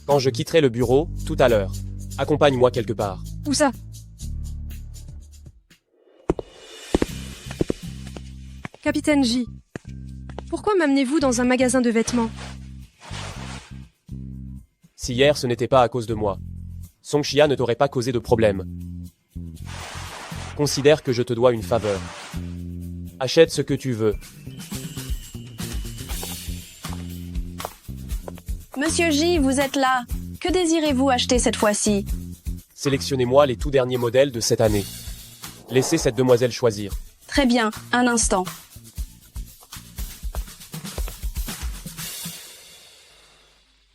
Quand je quitterai le bureau, tout à l'heure. Accompagne-moi quelque part. Où ça? Capitaine J. Pourquoi m'amenez-vous dans un magasin de vêtements? Si hier ce n'était pas à cause de moi, Songxia ne t'aurait pas causé de problème. Considère que je te dois une faveur. Achète ce que tu veux. Monsieur J, vous êtes là. Que désirez-vous acheter cette fois-ci? Sélectionnez-moi les tout derniers modèles de cette année. Laissez cette demoiselle choisir. Très bien, un instant.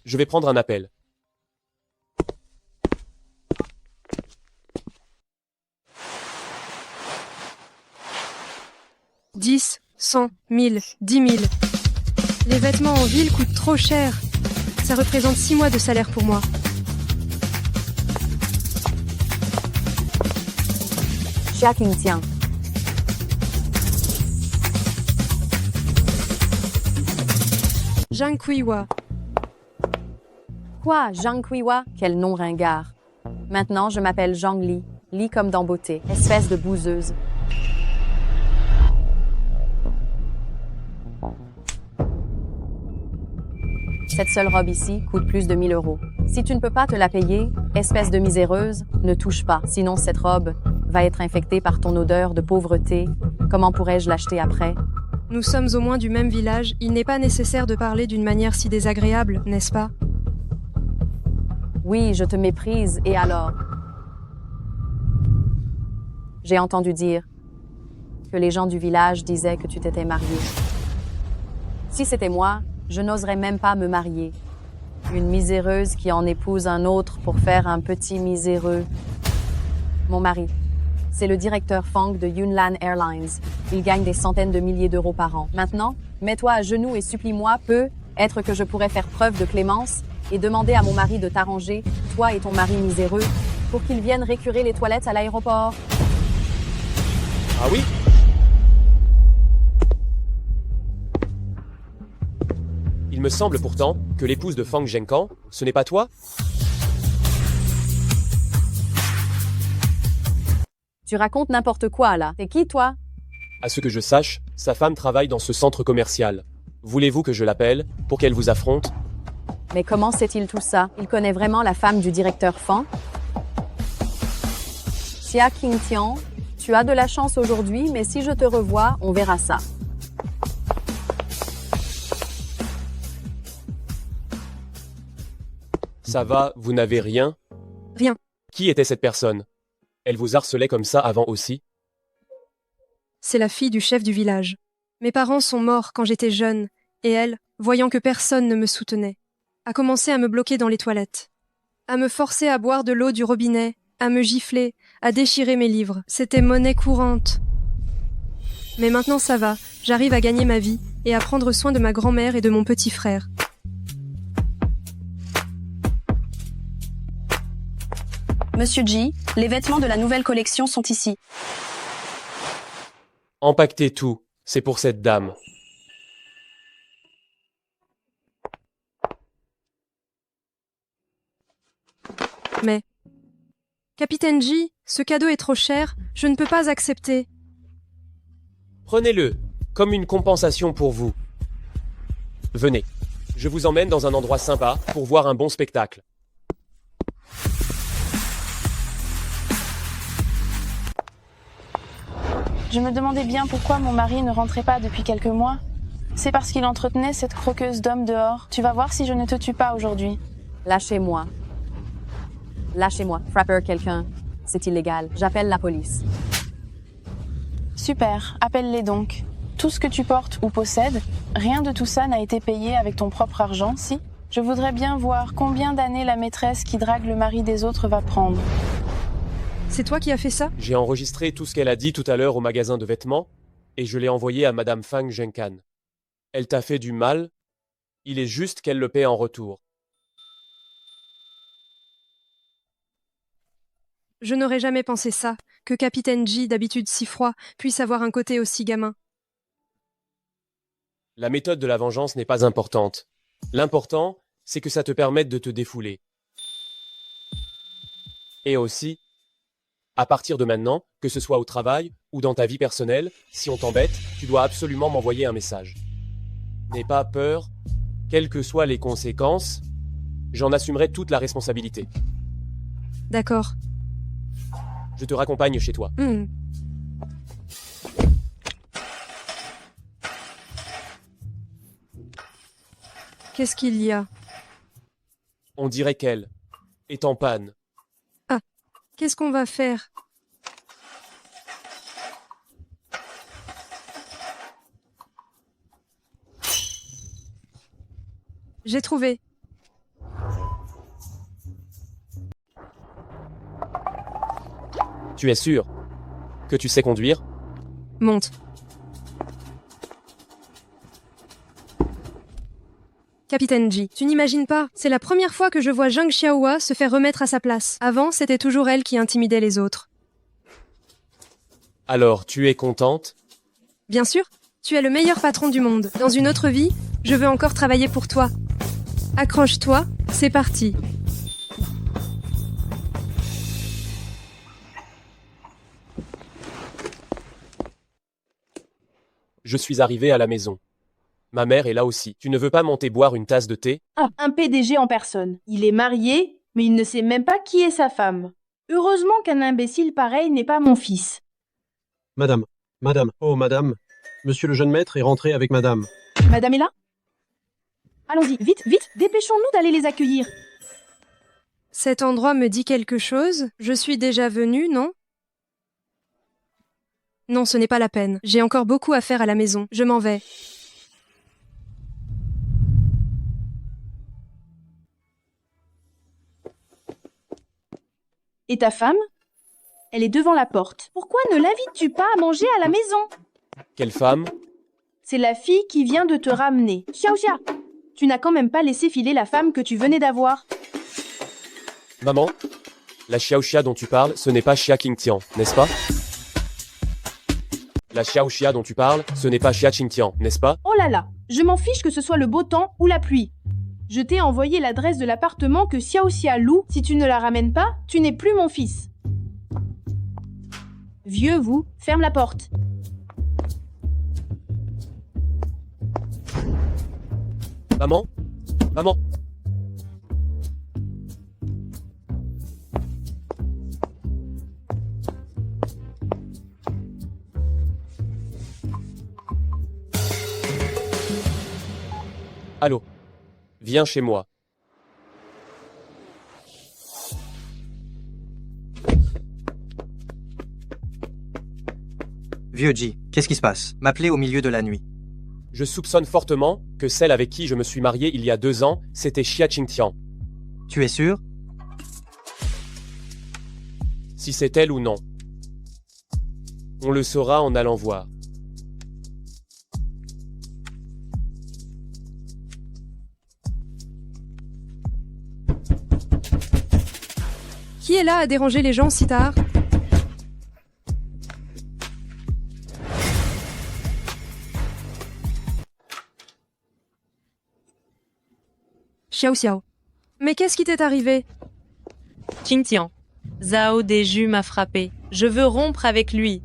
Je vais prendre un appel. « 10, 100, 1000, 10 000. Les vêtements en ville coûtent trop cher. Ça représente 6 mois de salaire pour moi. » Xia Qingtian. Zhang Kuiwa. Quoi, Zhang Kuiwa? Quel nom ringard. Maintenant, je m'appelle Zhang Li. Li comme dans beauté. Espèce de bouseuse. Cette seule robe ici coûte plus de 1000 €. Si tu ne peux pas te la payer, espèce de miséreuse, ne touche pas. Sinon, cette robe va être infectée par ton odeur de pauvreté. Comment pourrais-je l'acheter après? Nous sommes au moins du même village. Il n'est pas nécessaire de parler d'une manière si désagréable, n'est-ce pas? Oui, je te méprise, et alors? J'ai entendu dire que les gens du village disaient que tu t'étais marié. Si c'était moi, je n'oserais même pas me marier. Une miséreuse qui en épouse un autre pour faire un petit miséreux. Mon mari, c'est le directeur Fang de Yunnan Airlines. Il gagne des centaines de milliers d'euros par an. Maintenant, mets-toi à genoux et supplie-moi, peut-être que je pourrais faire preuve de clémence et demander à mon mari de t'arranger, toi et ton mari miséreux, pour qu'ils viennent récurer les toilettes à l'aéroport. Ah oui? Il me semble pourtant que l'épouse de Fang Zhengkan, ce n'est pas toi? Tu racontes n'importe quoi, là. T'es qui, toi? À ce que je sache, sa femme travaille dans ce centre commercial. Voulez-vous que je l'appelle pour qu'elle vous affronte? Mais comment sait-il tout ça? Il connaît vraiment la femme du directeur Fang? Xia Qingtian, tu as de la chance aujourd'hui, mais si je te revois, on verra ça. Ça va, vous n'avez rien? Rien. Qui était cette personne? Elle vous harcelait comme ça avant aussi? C'est la fille du chef du village. Mes parents sont morts quand j'étais jeune, et elle, voyant que personne ne me soutenait, a commencé à me bloquer dans les toilettes, à me forcer à boire de l'eau du robinet, à me gifler, à déchirer mes livres. C'était monnaie courante. Mais maintenant ça va, j'arrive à gagner ma vie et à prendre soin de ma grand-mère et de mon petit frère. Monsieur J, les vêtements de la nouvelle collection sont ici. Empaquetez tout, c'est pour cette dame. Mais... Capitaine J, ce cadeau est trop cher, je ne peux pas accepter. Prenez-le, comme une compensation pour vous. Venez, je vous emmène dans un endroit sympa pour voir un bon spectacle. Je me demandais bien pourquoi mon mari ne rentrait pas depuis quelques mois. C'est parce qu'il entretenait cette croqueuse d'homme dehors. Tu vas voir si je ne te tue pas aujourd'hui. Lâchez-moi. Lâchez-moi. Frapper quelqu'un. C'est illégal. J'appelle la police. Super, appelle-les donc. Tout ce que tu portes ou possèdes, rien de tout ça n'a été payé avec ton propre argent, si? Je voudrais bien voir combien d'années la maîtresse qui drague le mari des autres va prendre. C'est toi qui as fait ça? J'ai enregistré tout ce qu'elle a dit tout à l'heure au magasin de vêtements et je l'ai envoyé à Madame Fang Zhengkan. Elle t'a fait du mal, il est juste qu'elle le paie en retour. Je n'aurais jamais pensé ça, que Capitaine J, d'habitude si froid, puisse avoir un côté aussi gamin. La méthode de la vengeance n'est pas importante. L'important, c'est que ça te permette de te défouler. Et aussi, à partir de maintenant, que ce soit au travail ou dans ta vie personnelle, si on t'embête, tu dois absolument m'envoyer un message. N'aie pas peur, quelles que soient les conséquences, j'en assumerai toute la responsabilité. D'accord. Je te raccompagne chez toi. Qu'est-ce qu'il y a? On dirait qu'elle est en panne. Ah, qu'est-ce qu'on va faire? J'ai trouvé. Tu es sûr que tu sais conduire? Monte. Capitaine J, tu n'imagines pas, c'est la première fois que je vois Zhang Xiaohua se faire remettre à sa place. Avant, c'était toujours elle qui intimidait les autres. Alors, tu es contente? Bien sûr, tu es le meilleur patron du monde. Dans une autre vie, je veux encore travailler pour toi. Accroche-toi, c'est parti. Je suis arrivé à la maison. Ma mère est là aussi. Tu ne veux pas monter boire une tasse de thé? Ah, un PDG en personne. Il est marié, mais il ne sait même pas qui est sa femme. Heureusement qu'un imbécile pareil n'est pas mon fils. Madame, oh madame, monsieur le jeune maître est rentré avec madame. Madame est là? Allons-y, vite, vite, dépêchons-nous d'aller les accueillir. Cet endroit me dit quelque chose? Je suis déjà venue, non? Non, ce n'est pas la peine. J'ai encore beaucoup à faire à la maison. Je m'en vais. Et ta femme? Elle est devant la porte. Pourquoi ne l'invites-tu pas à manger à la maison? Quelle femme? C'est la fille qui vient de te ramener. Xiaoxia, tu n'as quand même pas laissé filer la femme que tu venais d'avoir. Maman, la Xiaoxia dont tu parles, ce n'est pas Xia Qingtian, n'est-ce pas? La Xiaoxia dont tu parles, ce n'est pas Xia Qingtian, n'est-ce pas? Oh là là, je m'en fiche que ce soit le beau temps ou la pluie. Je t'ai envoyé l'adresse de l'appartement que Xiaoxia loue. Si tu ne la ramènes pas, tu n'es plus mon fils. Vieux, vous, ferme la porte. Maman? Maman? Allô? Viens chez moi. Vieux J, qu'est-ce qui se passe? M'appeler au milieu de la nuit. Je soupçonne fortement que celle avec qui je me suis marié il y a 2 ans, c'était Xia Qingtian. Tu es sûr? Si c'est elle ou non. On le saura en allant voir. Qui est là à déranger les gens si tard? Xiao. Mais qu'est-ce qui t'est arrivé? Qingtian. Zhao Deju m'a frappé. Je veux rompre avec lui.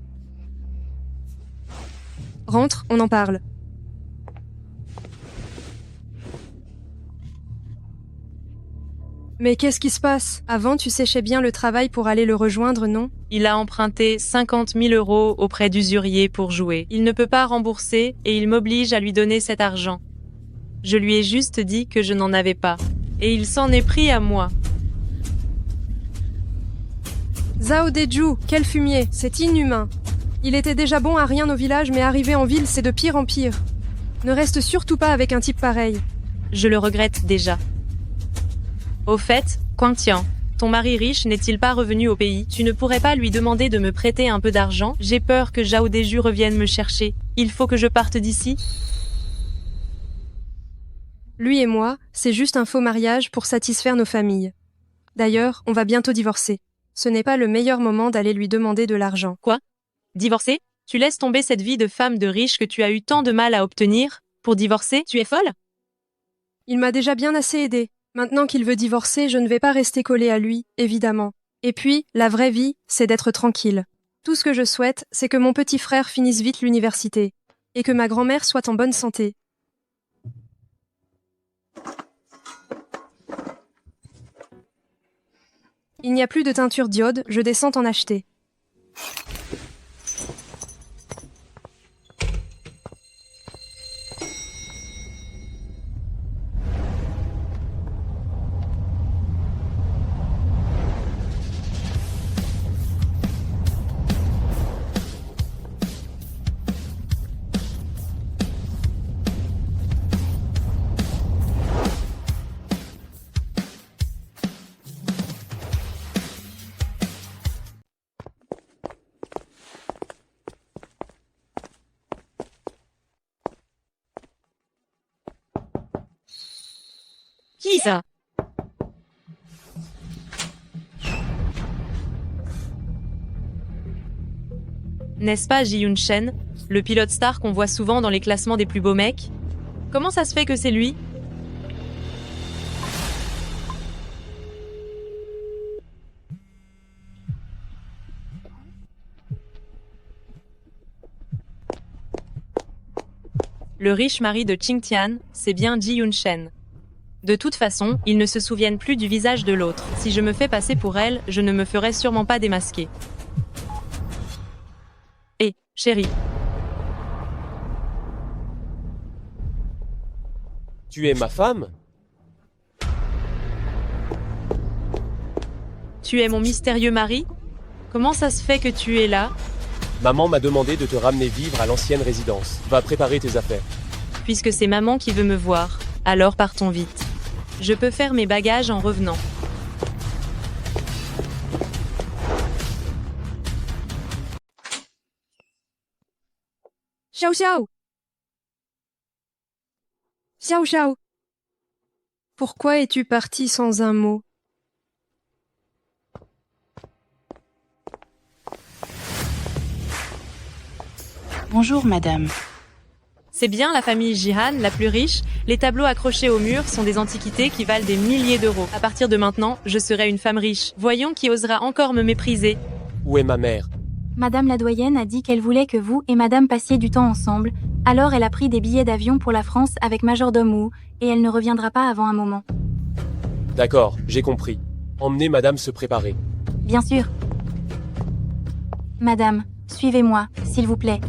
Rentre, on en parle. Mais qu'est-ce qui se passe? Avant, tu séchais bien le travail pour aller le rejoindre, non? Il a emprunté 50 000 € auprès d'usurier pour jouer. Il ne peut pas rembourser et il m'oblige à lui donner cet argent. Je lui ai juste dit que je n'en avais pas. Et il s'en est pris à moi. Zhao Deju, quel fumier, c'est inhumain. Il était déjà bon à rien au village, mais arriver en ville, c'est de pire en pire. Ne reste surtout pas avec un type pareil. Je le regrette déjà. Au fait, Qingtian, ton mari riche n'est-il pas revenu au pays? Tu ne pourrais pas lui demander de me prêter un peu d'argent? J'ai peur que Zhao Deju revienne me chercher. Il faut que je parte d'ici. Lui et moi, c'est juste un faux mariage pour satisfaire nos familles. D'ailleurs, on va bientôt divorcer. Ce n'est pas le meilleur moment d'aller lui demander de l'argent. Quoi? Divorcer? Tu laisses tomber cette vie de femme de riche que tu as eu tant de mal à obtenir pour divorcer? Tu es folle? Il m'a déjà bien assez aidé. Maintenant qu'il veut divorcer, je ne vais pas rester collée à lui, évidemment. Et puis, la vraie vie, c'est d'être tranquille. Tout ce que je souhaite, c'est que mon petit frère finisse vite l'université. Et que ma grand-mère soit en bonne santé. Il n'y a plus de teinture d'iode, je descends en acheter. Qui ça? N'est-ce pas Ji-Yoon Shen, le pilote star qu'on voit souvent dans les classements des plus beaux mecs? Comment ça se fait que c'est lui? Le riche mari de Ching Tian, c'est bien Ji-Yoon Shen. De toute façon, ils ne se souviennent plus du visage de l'autre. Si je me fais passer pour elle, je ne me ferai sûrement pas démasquer. Hé, chérie. Tu es ma femme? Tu es mon mystérieux mari? Comment ça se fait que tu es là? Maman m'a demandé de te ramener vivre à l'ancienne résidence. Va préparer tes affaires. Puisque c'est maman qui veut me voir, alors partons vite. Je peux faire mes bagages en revenant. Xiao Xiao! Xiao Xiao! Pourquoi es-tu parti sans un mot? Bonjour, madame. C'est bien la famille Jihan, la plus riche. Les tableaux accrochés au mur sont des antiquités qui valent des milliers d'euros. À partir de maintenant, je serai une femme riche. Voyons qui osera encore me mépriser. Où est ma mère? Madame la doyenne a dit qu'elle voulait que vous et madame passiez du temps ensemble. Alors elle a pris des billets d'avion pour la France avec majordome Wu, et elle ne reviendra pas avant un moment. D'accord, j'ai compris. Emmenez madame se préparer. Bien sûr. Madame, suivez-moi, s'il vous plaît.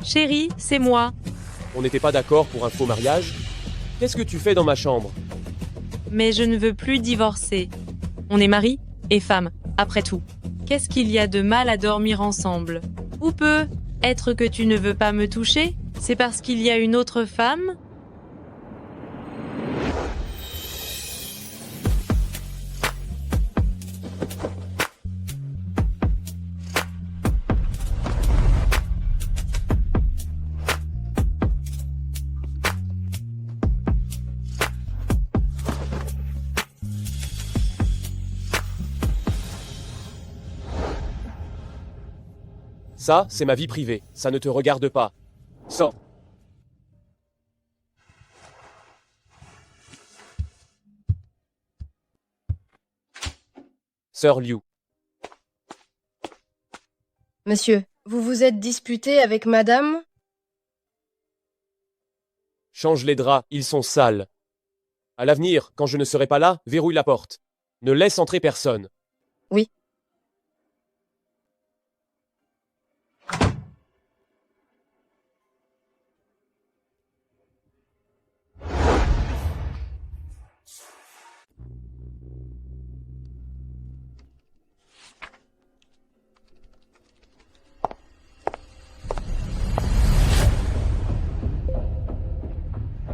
Chérie, c'est moi. On n'était pas d'accord pour un faux mariage? Qu'est-ce que tu fais dans ma chambre? Mais je ne veux plus divorcer. On est mari et femme, après tout. Qu'est-ce qu'il y a de mal à dormir ensemble? Ou peut être que tu ne veux pas me toucher? C'est parce qu'il y a une autre femme? Ça, c'est ma vie privée. Ça ne te regarde pas. Sors. Sœur Liu. Monsieur, vous vous êtes disputé avec madame? Change les draps, ils sont sales. À l'avenir, quand je ne serai pas là, verrouille la porte. Ne laisse entrer personne. Oui.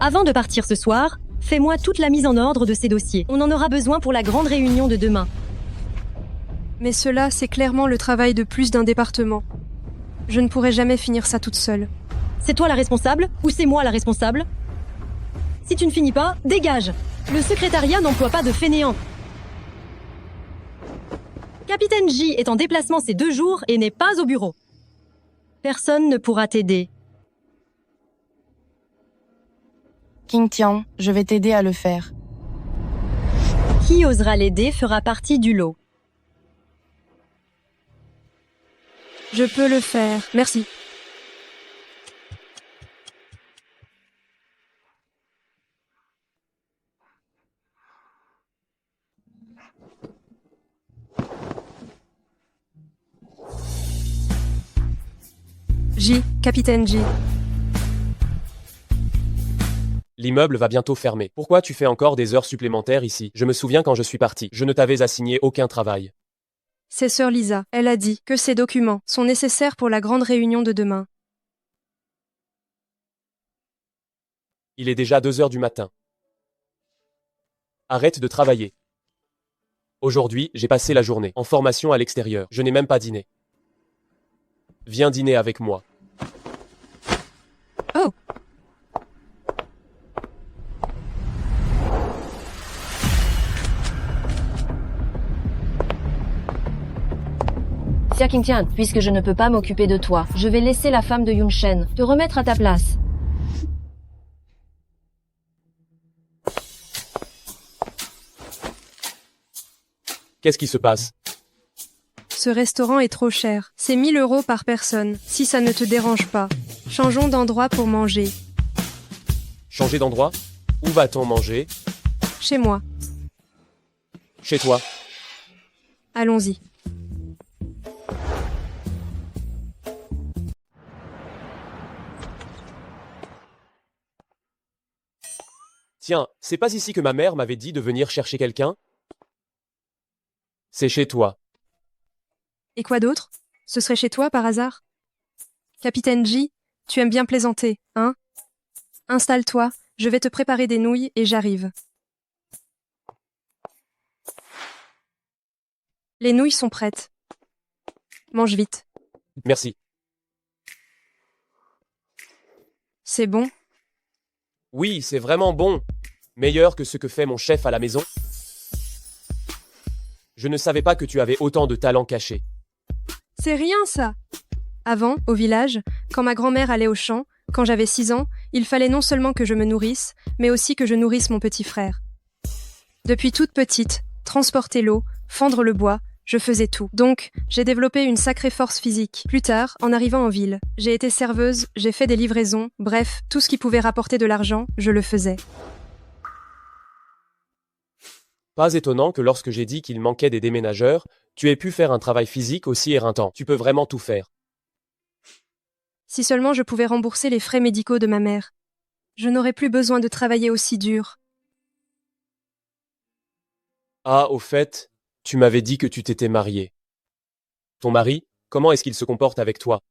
Avant de partir ce soir, fais-moi toute la mise en ordre de ces dossiers. On en aura besoin pour la grande réunion de demain. Mais cela, c'est clairement le travail de plus d'un département. Je ne pourrai jamais finir ça toute seule. C'est toi la responsable ou c'est moi la responsable? Si tu ne finis pas, dégage! Le secrétariat n'emploie pas de fainéants. Capitaine J est en déplacement ces 2 jours et n'est pas au bureau. Personne ne pourra t'aider. King Tian, je vais t'aider à le faire. Qui osera l'aider fera partie du lot. Je peux le faire. Merci. J, Capitaine J. L'immeuble va bientôt fermer. Pourquoi tu fais encore des heures supplémentaires ici? Je me souviens quand je suis parti. Je ne t'avais assigné aucun travail. C'est sœur Lisa. Elle a dit que ces documents sont nécessaires pour la grande réunion de demain. Il est déjà 2 heures du matin. Arrête de travailler. Aujourd'hui, j'ai passé la journée en formation à l'extérieur. Je n'ai même pas dîné. Viens dîner avec moi. Oh! Xia Qingtian, puisque je ne peux pas m'occuper de toi, je vais laisser la femme de Yun Shen te remettre à ta place. Qu'est-ce qui se passe? Ce restaurant est trop cher. C'est 1 000 € par personne, si ça ne te dérange pas. Changeons d'endroit pour manger. Changer d'endroit? Où va-t-on manger? Chez moi. Chez toi. Allons-y. Tiens, c'est pas ici que ma mère m'avait dit de venir chercher quelqu'un? C'est chez toi. Et quoi d'autre? Ce serait chez toi par hasard? Capitaine J, tu aimes bien plaisanter, hein? Installe-toi, je vais te préparer des nouilles et j'arrive. Les nouilles sont prêtes. Mange vite. Merci. C'est bon? Oui, c'est vraiment bon. Meilleur que ce que fait mon chef à la maison. Je ne savais pas que tu avais autant de talent caché. C'est rien ça. Avant, au village, quand ma grand-mère allait au champ, quand j'avais 6 ans, il fallait non seulement que je me nourrisse, mais aussi que je nourrisse mon petit frère. Depuis toute petite, transporter l'eau, fendre le bois, je faisais tout. Donc, j'ai développé une sacrée force physique. Plus tard, en arrivant en ville, j'ai été serveuse, j'ai fait des livraisons, bref, tout ce qui pouvait rapporter de l'argent, je le faisais. Pas étonnant que lorsque j'ai dit qu'il manquait des déménageurs, tu aies pu faire un travail physique aussi éreintant. Tu peux vraiment tout faire. Si seulement je pouvais rembourser les frais médicaux de ma mère. Je n'aurais plus besoin de travailler aussi dur. Ah, au fait, tu m'avais dit que tu t'étais mariée. Ton mari, comment est-ce qu'il se comporte avec toi?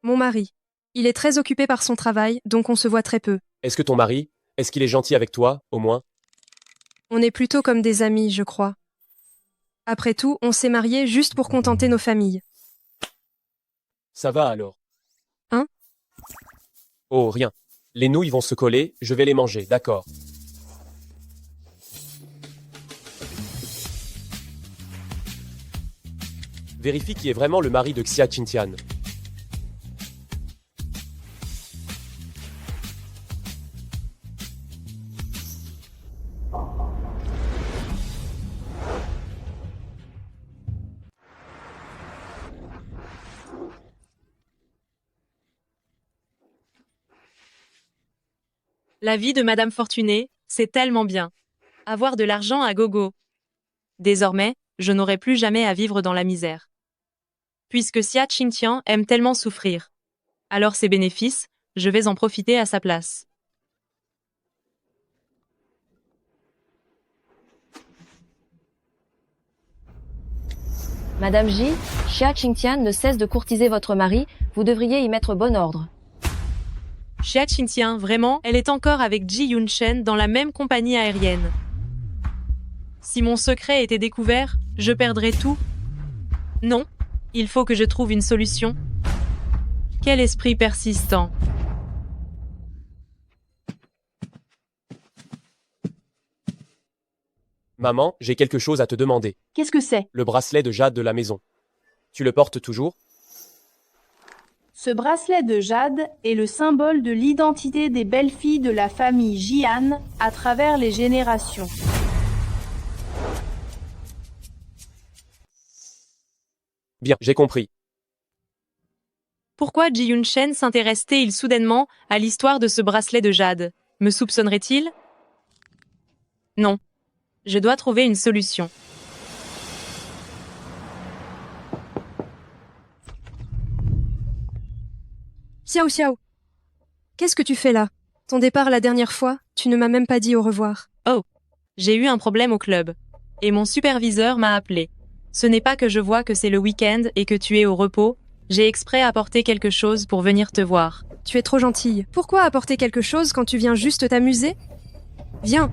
Mon mari. Il est très occupé par son travail, donc on se voit très peu. Est-ce que ton mari, est-ce qu'il est gentil avec toi, au moins? On est plutôt comme des amis, je crois. Après tout, on s'est mariés juste pour contenter nos familles. Ça va alors? Hein? Oh, rien. Les nouilles vont se coller, je vais les manger, d'accord. Vérifie qui est vraiment le mari de Xia Qingtian. La vie de Madame Fortuné, c'est tellement bien. Avoir de l'argent à gogo. Désormais, je n'aurai plus jamais à vivre dans la misère. Puisque Xia Qingtian aime tellement souffrir. Alors ses bénéfices, je vais en profiter à sa place. Madame J, Xia Qingtian ne cesse de courtiser votre mari, vous devriez y mettre bon ordre. Xia Qingtian, vraiment, elle est encore avec Ji Yunshen dans la même compagnie aérienne. Si mon secret était découvert, je perdrais tout. Non, il faut que je trouve une solution. Quel esprit persistant. Maman, j'ai quelque chose à te demander. Qu'est-ce que c'est? Le bracelet de jade de la maison. Tu le portes toujours? Ce bracelet de jade est le symbole de l'identité des belles-filles de la famille Jian à travers les générations. Bien, j'ai compris. Pourquoi Ji Yunshen s'intéresse-t-il soudainement à l'histoire de ce bracelet de jade? Me soupçonnerait-il? Non. Je dois trouver une solution. Xiao Xiao, qu'est-ce que tu fais là? Ton départ la dernière fois, tu ne m'as même pas dit au revoir. Oh, j'ai eu un problème au club. Et mon superviseur m'a appelé. Ce n'est pas que je vois que c'est le week-end et que tu es au repos. J'ai exprès apporté quelque chose pour venir te voir. Tu es trop gentille. Pourquoi apporter quelque chose quand tu viens juste t'amuser? Viens.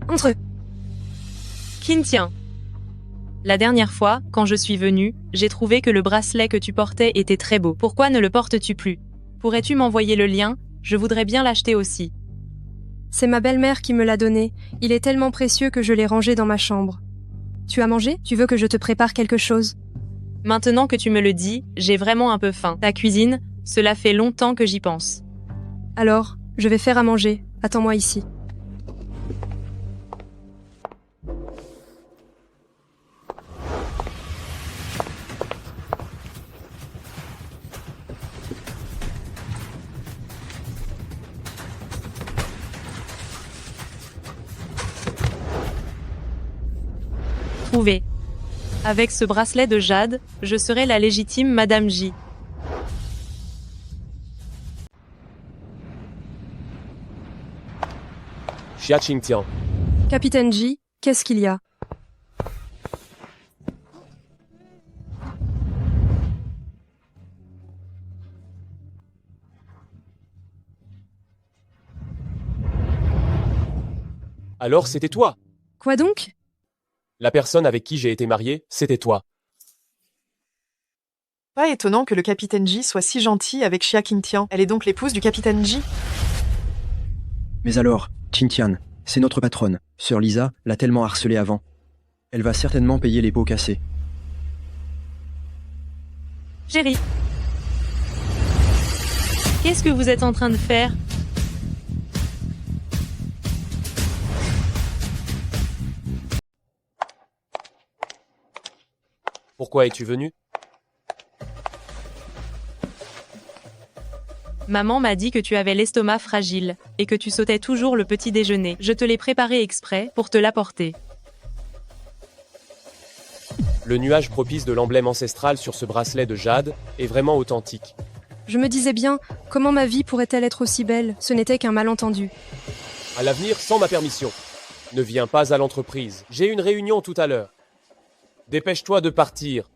Entre. Qingtian. La dernière fois, quand je suis venue, j'ai trouvé que le bracelet que tu portais était très beau. Pourquoi ne le portes-tu plus? Pourrais-tu m'envoyer le lien? Je voudrais bien l'acheter aussi. C'est ma belle-mère qui me l'a donné. Il est tellement précieux que je l'ai rangé dans ma chambre. Tu as mangé? Tu veux que je te prépare quelque chose? Maintenant que tu me le dis, j'ai vraiment un peu faim. Ta cuisine, cela fait longtemps que j'y pense. Alors, je vais faire à manger. Attends-moi ici. Trouvé. Avec ce bracelet de jade, je serai la légitime Madame Ji. Xia Qingtian. Capitaine Ji, qu'est-ce qu'il y a? Alors c'était toi? Quoi donc? La personne avec qui j'ai été marié, c'était toi. Pas étonnant que le capitaine Ji soit si gentil avec Xia Qingtian. Elle est donc l'épouse du capitaine Ji. Mais alors, Qingtian, c'est notre patronne. Sœur Lisa l'a tellement harcelée avant. Elle va certainement payer les pots cassés. Chérie. Qu'est-ce que vous êtes en train de faire? Pourquoi es-tu venu? Maman m'a dit que tu avais l'estomac fragile et que tu sautais toujours le petit déjeuner. Je te l'ai préparé exprès pour te l'apporter. Le nuage propice de l'emblème ancestral sur ce bracelet de jade est vraiment authentique. Je me disais bien, comment ma vie pourrait-elle être aussi belle? Ce n'était qu'un malentendu. À l'avenir, sans ma permission. Ne viens pas à l'entreprise. J'ai une réunion tout à l'heure. Dépêche-toi de partir.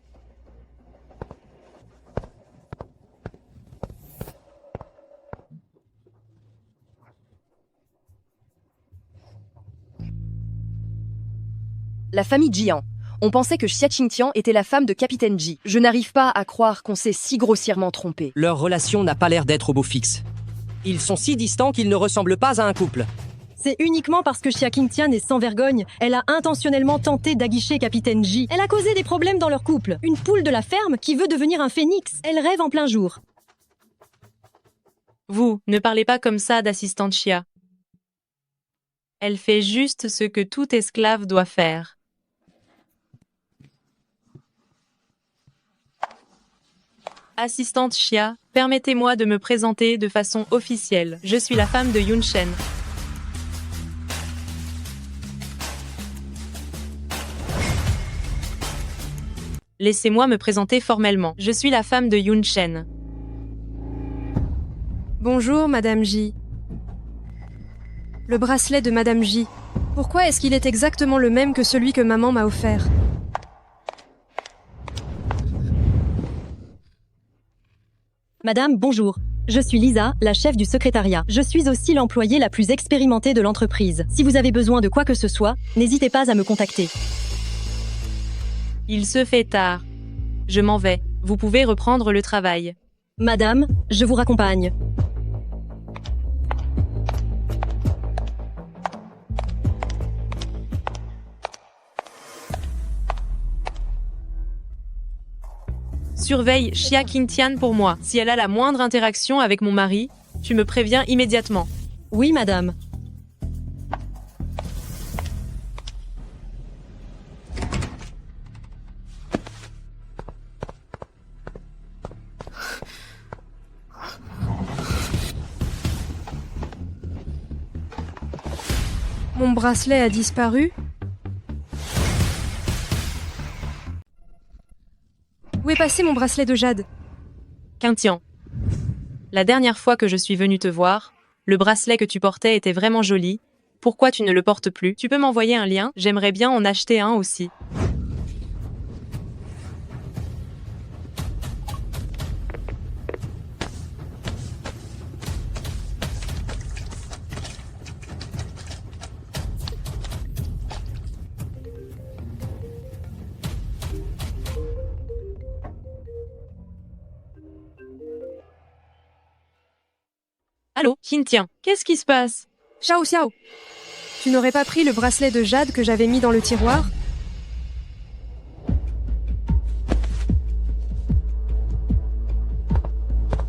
La famille Jian. On pensait que Xia Qingtian était la femme de Capitaine Ji. Je n'arrive pas à croire qu'on s'est si grossièrement trompé. Leur relation n'a pas l'air d'être au beau fixe. Ils sont si distants qu'ils ne ressemblent pas à un couple. C'est uniquement parce que Xia Qingtian est sans vergogne. Elle a intentionnellement tenté d'aguicher Capitaine Ji. Elle a causé des problèmes dans leur couple. Une poule de la ferme qui veut devenir un phénix. Elle rêve en plein jour. Vous, ne parlez pas comme ça d'assistante Xia. Elle fait juste ce que tout esclave doit faire. Assistante Xia, permettez-moi de me présenter de façon officielle. Je suis la femme de Yunshen. Laissez-moi me présenter formellement. Je suis la femme de Yunshen. Bonjour, Madame Ji. Le bracelet de Madame Ji. Pourquoi est-ce qu'il est exactement le même que celui que maman m'a offert? Madame, bonjour. Je suis Lisa, la chef du secrétariat. Je suis aussi l'employée la plus expérimentée de l'entreprise. Si vous avez besoin de quoi que ce soit, n'hésitez pas à me contacter. Il se fait tard. Je m'en vais. Vous pouvez reprendre le travail. Madame, je vous raccompagne. Surveille Xia Qingtian pour moi. Si elle a la moindre interaction avec mon mari, tu me préviens immédiatement. Oui, madame. Mon bracelet a disparu. Où est passé mon bracelet de jade? Qingtian. La dernière fois que je suis venue te voir, le bracelet que tu portais était vraiment joli. Pourquoi tu ne le portes plus? Tu peux m'envoyer un lien? J'aimerais bien en acheter un aussi. Allô, Qingtian, qu'est-ce qui se passe? Xiao Xiao, tu n'aurais pas pris le bracelet de jade que j'avais mis dans le tiroir?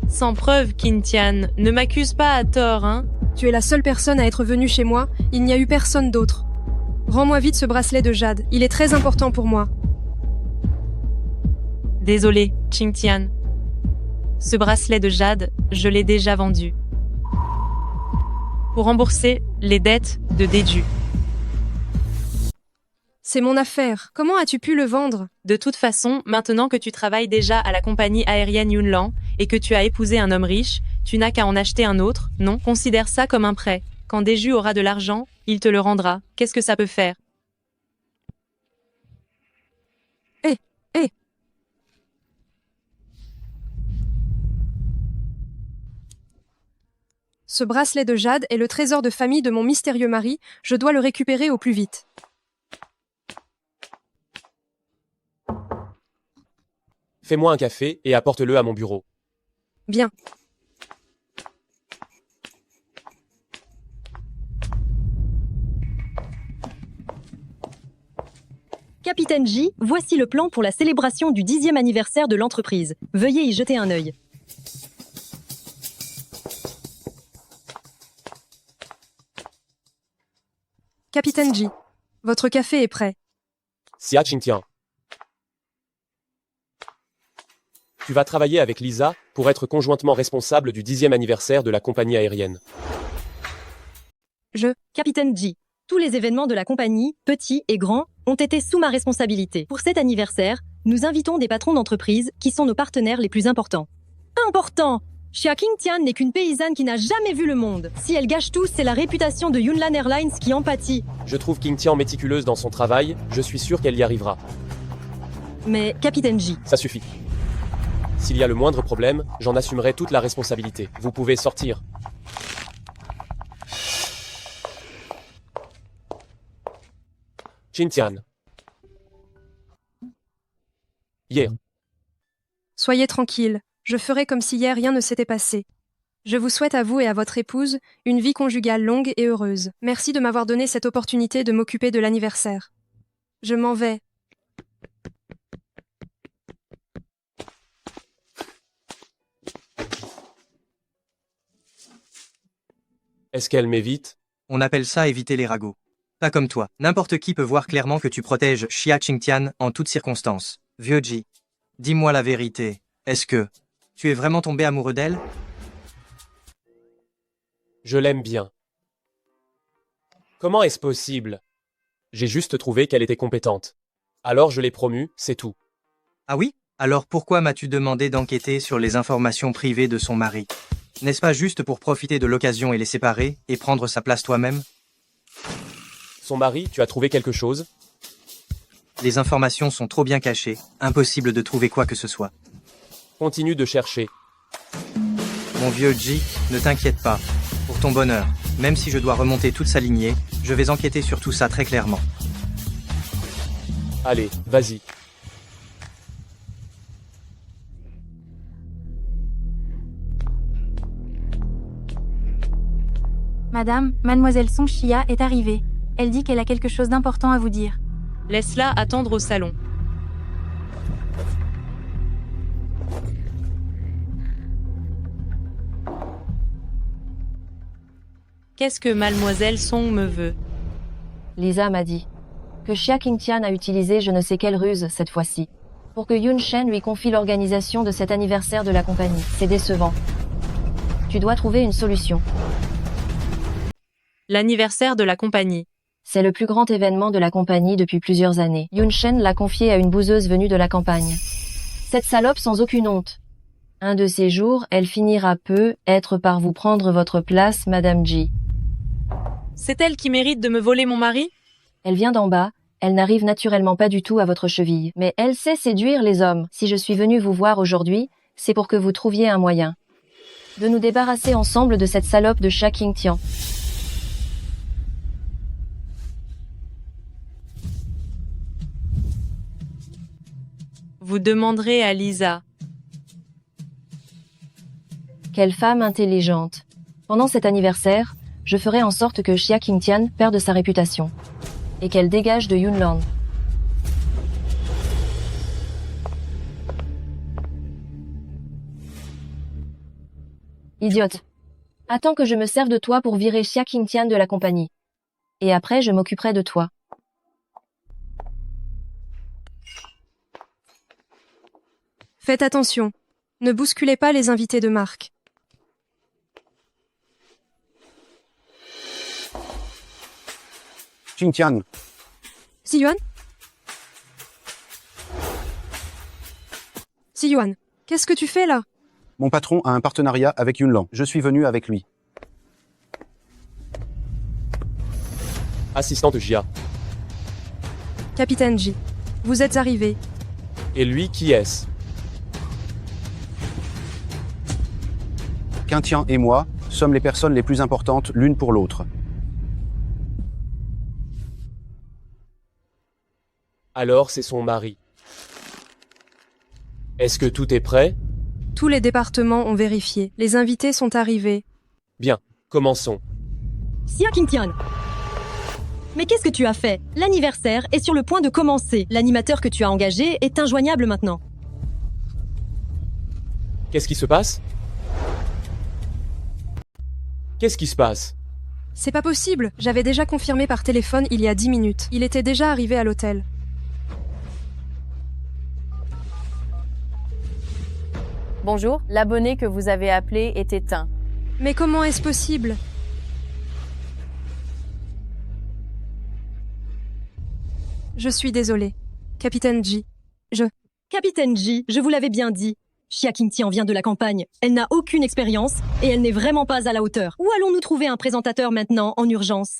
Sans preuve, Qingtian, ne m'accuse pas à tort, hein? Tu es la seule personne à être venue chez moi, il n'y a eu personne d'autre. Rends-moi vite ce bracelet de jade, il est très important pour moi. Désolé, Qingtian. Ce bracelet de jade, je l'ai déjà vendu. Pour rembourser les dettes de Deju. C'est mon affaire. Comment as-tu pu le vendre? De toute façon, maintenant que tu travailles déjà à la compagnie aérienne Yunlan et que tu as épousé un homme riche, tu n'as qu'à en acheter un autre, non? Considère ça comme un prêt. Quand Deju aura de l'argent, il te le rendra. Qu'est-ce que ça peut faire? Ce bracelet de jade est le trésor de famille de mon mystérieux mari, je dois le récupérer au plus vite. Fais-moi un café et apporte-le à mon bureau. Bien. Capitaine J, voici le plan pour la célébration du 10e anniversaire de l'entreprise. Veuillez y jeter un œil. Capitaine J, votre café est prêt. Xia Qingtian. Tu vas travailler avec Lisa pour être conjointement responsable du 10e anniversaire de la compagnie aérienne. Capitaine J. Tous les événements de la compagnie, petits et grands, ont été sous ma responsabilité. Pour cet anniversaire, nous invitons des patrons d'entreprise qui sont nos partenaires les plus importants. Important! Xia Qingtian n'est qu'une paysanne qui n'a jamais vu le monde. Si elle gâche tout, c'est la réputation de Yunlan Airlines qui en pâtit. Je trouve Qingtian méticuleuse dans son travail, je suis sûr qu'elle y arrivera. Mais, Capitaine J. Ça suffit. S'il y a le moindre problème, j'en assumerai toute la responsabilité. Vous pouvez sortir. Qingtian. Hier. Soyez tranquille, je ferai comme si hier rien ne s'était passé. Je vous souhaite à vous et à votre épouse une vie conjugale longue et heureuse. Merci de m'avoir donné cette opportunité de m'occuper de l'anniversaire. Je m'en vais. Est-ce qu'elle m'évite? On appelle ça éviter les ragots. Pas comme toi. N'importe qui peut voir clairement que tu protèges Xia Qingtian en toutes circonstances. Vieux Ji, dis-moi la vérité. Est-ce que tu es vraiment tombé amoureux d'elle? Je l'aime bien. Comment est-ce possible? J'ai juste trouvé qu'elle était compétente. Alors je l'ai promue, c'est tout. Ah oui? Alors pourquoi m'as-tu demandé d'enquêter sur les informations privées de son mari? N'est-ce pas juste pour profiter de l'occasion et les séparer, et prendre sa place toi-même? Son mari, tu as trouvé quelque chose? Les informations sont trop bien cachées, impossible de trouver quoi que ce soit. Continue de chercher. Mon vieux G, ne t'inquiète pas. Pour ton bonheur, même si je dois remonter toute sa lignée, je vais enquêter sur tout ça très clairement. Allez, vas-y. Madame, mademoiselle Song Chia est arrivée. Elle dit qu'elle a quelque chose d'important à vous dire. Laisse-la attendre au salon. Qu'est-ce que mademoiselle Song me veut? Lisa m'a dit que Xia Qingtian a utilisé je ne sais quelle ruse cette fois-ci pour que Yun Shen lui confie l'organisation de cet anniversaire de la compagnie. C'est décevant. Tu dois trouver une solution. L'anniversaire de la compagnie. C'est le plus grand événement de la compagnie depuis plusieurs années. Yun Shen l'a confié à une bouseuse venue de la campagne. Cette salope sans aucune honte. Un de ces jours, elle finira peut-être par vous prendre votre place, Madame Ji. C'est elle qui mérite de me voler mon mari? Elle vient d'en bas, elle n'arrive naturellement pas du tout à votre cheville, mais elle sait séduire les hommes. Si je suis venue vous voir aujourd'hui, c'est pour que vous trouviez un moyen de nous débarrasser ensemble de cette salope de Xia Qingtian. Vous demanderez à Lisa. Quelle femme intelligente. Pendant cet anniversaire, je ferai en sorte que Xia Qingtian perde sa réputation. Et qu'elle dégage de Yunlan. Idiote. Attends que je me serve de toi pour virer Xia Qingtian de la compagnie. Et après je m'occuperai de toi. Faites attention. Ne bousculez pas les invités de marque. Qingtian. Si Yuan, qu'est-ce que tu fais là? Mon patron a un partenariat avec Yunlan. Je suis venu avec lui. Assistant de Jia. Capitaine Ji, vous êtes arrivé. Et lui, qui est-ce? Qingtian et moi sommes les personnes les plus importantes l'une pour l'autre. Alors c'est son mari. Est-ce que tout est prêt? Tous les départements ont vérifié. Les invités sont arrivés. Bien, commençons. Xia Qingtian. Mais qu'est-ce que tu as fait? L'anniversaire est sur le point de commencer. L'animateur que tu as engagé est injoignable maintenant. Qu'est-ce qui se passe? Qu'est-ce qui se passe? C'est pas possible. J'avais déjà confirmé par téléphone il y a 10 minutes. Il était déjà arrivé à l'hôtel. Bonjour, l'abonné que vous avez appelé est éteint. Mais comment est-ce possible? Je suis désolée. Capitaine Ji. Capitaine Ji, je vous l'avais bien dit. Xia Qingtian vient de la campagne. Elle n'a aucune expérience et elle n'est vraiment pas à la hauteur. Où allons-nous trouver un présentateur maintenant, en urgence?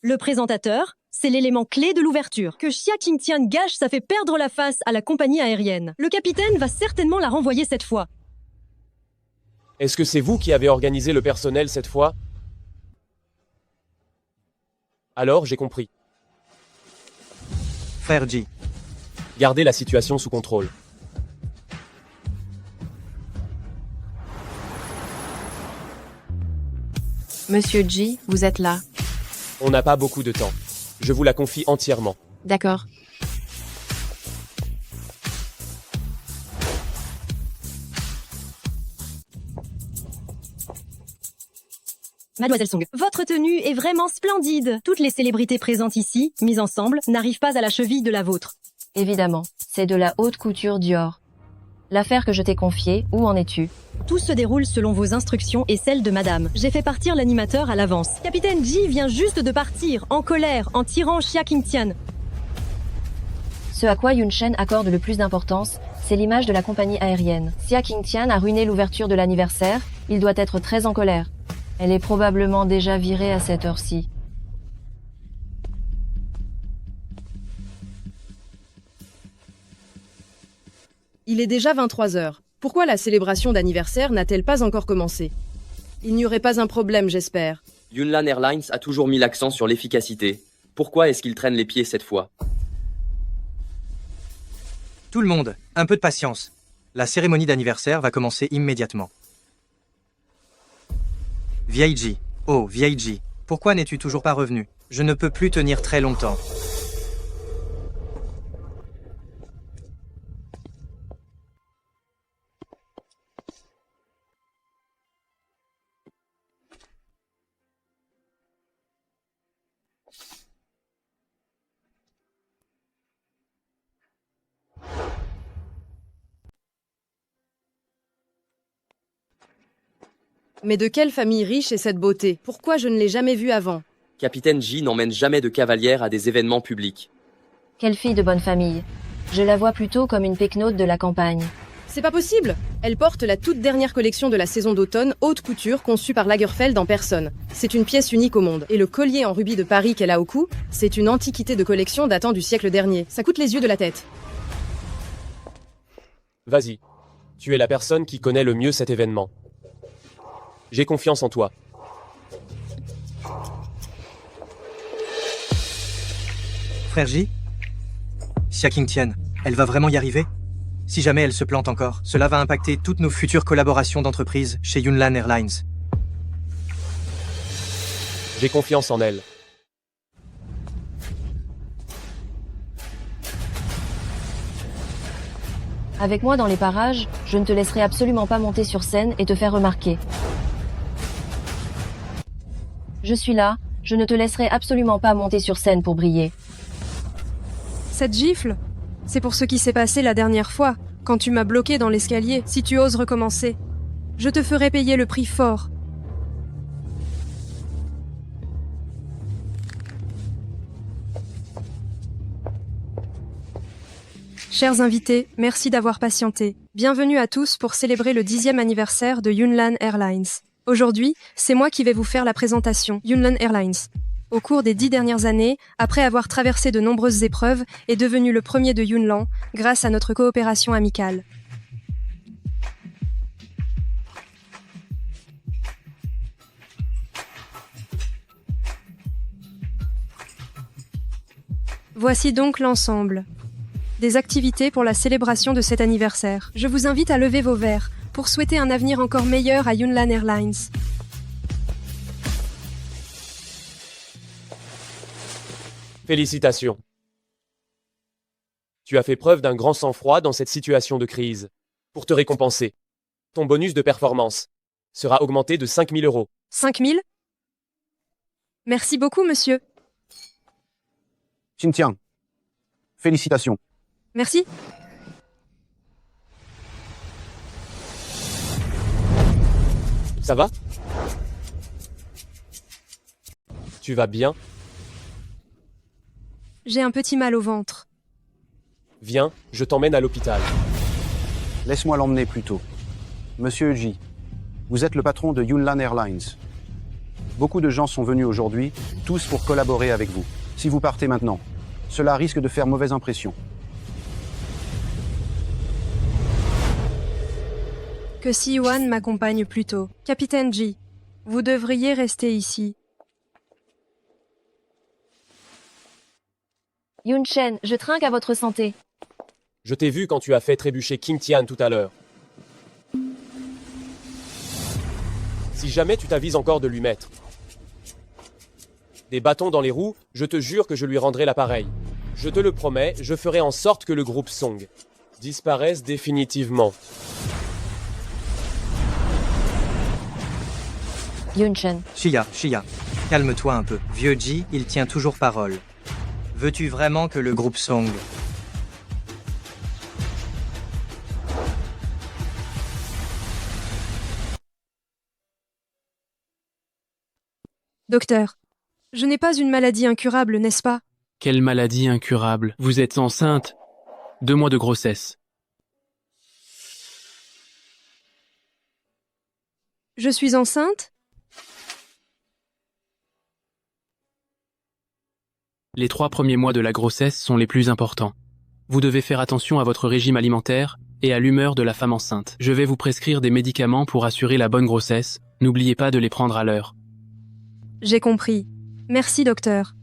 Le présentateur, c'est l'élément clé de l'ouverture. Que Xia Qingtian gâche, ça fait perdre la face à la compagnie aérienne. Le capitaine va certainement la renvoyer cette fois. Est-ce que c'est vous qui avez organisé le personnel cette fois? Alors, j'ai compris. Frère Ji. Gardez la situation sous contrôle. Monsieur Ji, vous êtes là. On n'a pas beaucoup de temps. Je vous la confie entièrement. D'accord. Mademoiselle Song, votre tenue est vraiment splendide. Toutes les célébrités présentes ici, mises ensemble, n'arrivent pas à la cheville de la vôtre. Évidemment, c'est de la haute couture Dior. L'affaire que je t'ai confiée, où en es-tu? Tout se déroule selon vos instructions et celles de madame. J'ai fait partir l'animateur à l'avance. Capitaine Ji vient juste de partir, en colère, en tirant Xia Qingtian. Ce à quoi Yun Shen accorde le plus d'importance, c'est l'image de la compagnie aérienne. Xia Qingtian a ruiné l'ouverture de l'anniversaire, il doit être très en colère. Elle est probablement déjà virée à cette heure-ci. Il est déjà 23 heures. Pourquoi la célébration d'anniversaire n'a-t-elle pas encore commencé? Il n'y aurait pas un problème, j'espère. Yunnan Airlines a toujours mis l'accent sur l'efficacité. Pourquoi est-ce qu'il traîne les pieds cette fois? Tout le monde, un peu de patience. La cérémonie d'anniversaire va commencer immédiatement. Vieille G. Oh, vieille G. Pourquoi n'es-tu toujours pas revenu? Je ne peux plus tenir très longtemps. Mais de quelle famille riche est cette beauté? Pourquoi je ne l'ai jamais vue avant? Capitaine J n'emmène jamais de cavalière à des événements publics. Quelle fille de bonne famille. Je la vois plutôt comme une péquenote de la campagne. C'est pas possible! Elle porte la toute dernière collection de la saison d'automne, haute couture, conçue par Lagerfeld en personne. C'est une pièce unique au monde. Et le collier en rubis de Paris qu'elle a au cou, c'est une antiquité de collection datant du siècle dernier. Ça coûte les yeux de la tête. Vas-y. Tu es la personne qui connaît le mieux cet événement. J'ai confiance en toi. Frère J? Xia Qingtian, elle va vraiment y arriver? Si jamais elle se plante encore, cela va impacter toutes nos futures collaborations d'entreprise chez Yunnan Airlines. J'ai confiance en elle. Avec moi dans les parages, je ne te laisserai absolument pas monter sur scène et te faire remarquer. Je suis là, je ne te laisserai absolument pas monter sur scène pour briller. Cette gifle, c'est pour ce qui s'est passé la dernière fois, quand tu m'as bloqué dans l'escalier. Si tu oses recommencer, je te ferai payer le prix fort. Chers invités, merci d'avoir patienté. Bienvenue à tous pour célébrer le 10e anniversaire de Yunnan Airlines. Aujourd'hui, c'est moi qui vais vous faire la présentation. Yunnan Airlines. Au cours des 10 dernières années, après avoir traversé de nombreuses épreuves, est devenu le premier de Yunnan grâce à notre coopération amicale. Voici donc l'ensemble des activités pour la célébration de cet anniversaire. Je vous invite à lever vos verres pour souhaiter un avenir encore meilleur à Yunnan Airlines. Félicitations. Tu as fait preuve d'un grand sang-froid dans cette situation de crise. Pour te récompenser, ton bonus de performance sera augmenté de 5 000 €. 5 000? Merci beaucoup, monsieur. Xintian, félicitations. Merci. Ça va? Tu vas bien? J'ai un petit mal au ventre. Viens, je t'emmène à l'hôpital. Laisse-moi l'emmener plutôt. Monsieur J, vous êtes le patron de Yunnan Airlines. Beaucoup de gens sont venus aujourd'hui, tous pour collaborer avec vous. Si vous partez maintenant, cela risque de faire mauvaise impression. Que Si-Yuan m'accompagne plutôt. Capitaine J, vous devriez rester ici. Yun-Chen, je trinque à votre santé. Je t'ai vu quand tu as fait trébucher Qingtian tout à l'heure. Si jamais tu t'avises encore de lui mettre des bâtons dans les roues, je te jure que je lui rendrai l'appareil. Je te le promets, je ferai en sorte que le groupe Song disparaisse définitivement. Yun-Chen. Shia, calme-toi un peu. Vieux Ji, il tient toujours parole. Veux-tu vraiment que le groupe Song... Docteur, je n'ai pas une maladie incurable, n'est-ce pas? Quelle maladie incurable? Vous êtes enceinte? 2 mois de grossesse. Je suis enceinte? Les 3 premiers mois de la grossesse sont les plus importants. Vous devez faire attention à votre régime alimentaire et à l'humeur de la femme enceinte. Je vais vous prescrire des médicaments pour assurer la bonne grossesse. N'oubliez pas de les prendre à l'heure. J'ai compris. Merci, docteur.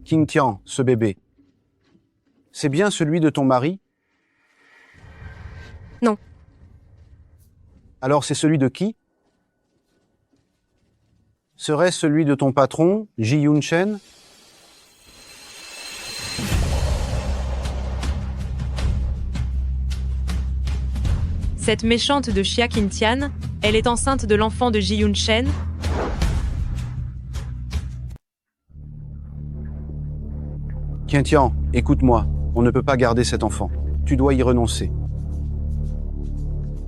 King Tian, ce bébé. C'est bien celui de ton mari? Non. Alors c'est celui de qui? Serait-ce celui de ton patron, Ji Yun-chen? Cette méchante de Xia Qingtian, elle est enceinte de l'enfant de Ji Yun-chen. Tian, écoute-moi, on ne peut pas garder cet enfant. Tu dois y renoncer.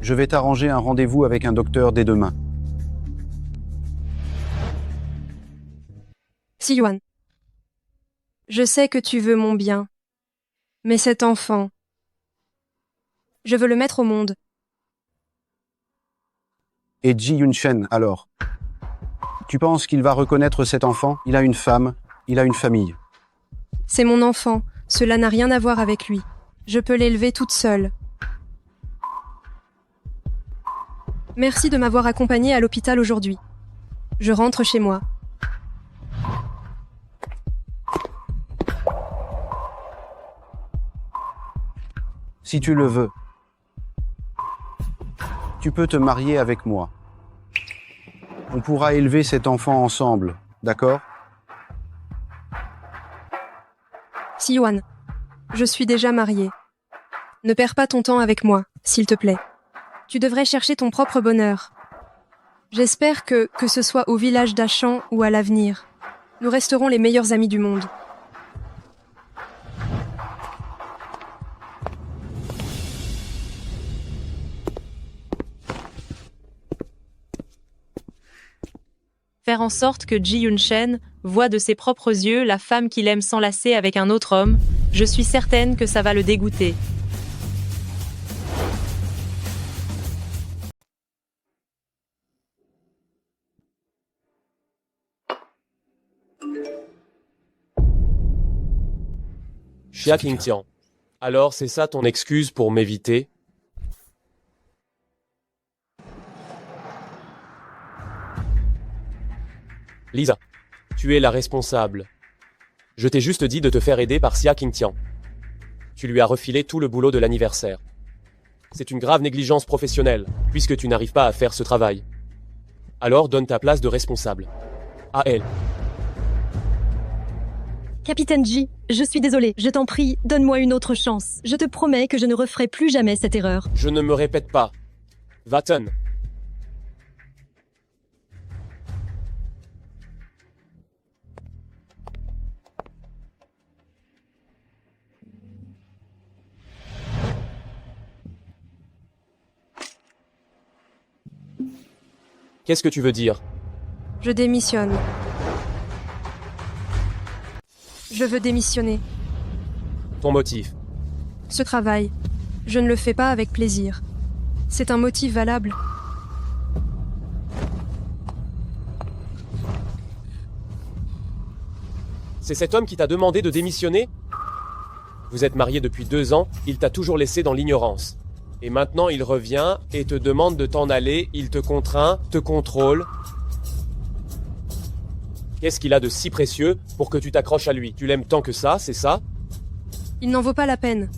Je vais t'arranger un rendez-vous avec un docteur dès demain. Si-Yuan. Je sais que tu veux mon bien. Mais cet enfant, je veux le mettre au monde. Et Ji Yun-chen, alors? Tu penses qu'il va reconnaître cet enfant? Il a une femme, il a une famille. C'est mon enfant, cela n'a rien à voir avec lui. Je peux l'élever toute seule. Merci de m'avoir accompagnée à l'hôpital aujourd'hui. Je rentre chez moi. Si tu le veux, tu peux te marier avec moi. On pourra élever cet enfant ensemble, d'accord? Si-Yuan, je suis déjà mariée. Ne perds pas ton temps avec moi, s'il te plaît. Tu devrais chercher ton propre bonheur. J'espère que ce soit au village d'Achan ou à l'avenir, nous resterons les meilleurs amis du monde. Faire en sorte que Ji Yun-chen voit de ses propres yeux la femme qu'il aime s'enlacer avec un autre homme, je suis certaine que ça va le dégoûter. Xia Qingtian. Alors c'est ça ton excuse pour m'éviter? Lisa, tu es la responsable. Je t'ai juste dit de te faire aider par Xia Qingtian. Tu lui as refilé tout le boulot de l'anniversaire. C'est une grave négligence professionnelle, puisque tu n'arrives pas à faire ce travail. Alors donne ta place de responsable. À elle. Capitaine Ji, je suis désolée, je t'en prie, donne-moi une autre chance. Je te promets que je ne referai plus jamais cette erreur. Je ne me répète pas. Va-t'en. Qu'est-ce que tu veux dire? Je démissionne. Je veux démissionner. Ton motif? Ce travail, je ne le fais pas avec plaisir. C'est un motif valable. C'est cet homme qui t'a demandé de démissionner? Vous êtes mariés depuis 2 ans, il t'a toujours laissé dans l'ignorance. Et maintenant il revient et te demande de t'en aller, il te contraint, te contrôle. Qu'est-ce qu'il a de si précieux pour que tu t'accroches à lui? Tu l'aimes tant que ça, c'est ça? Il n'en vaut pas la peine.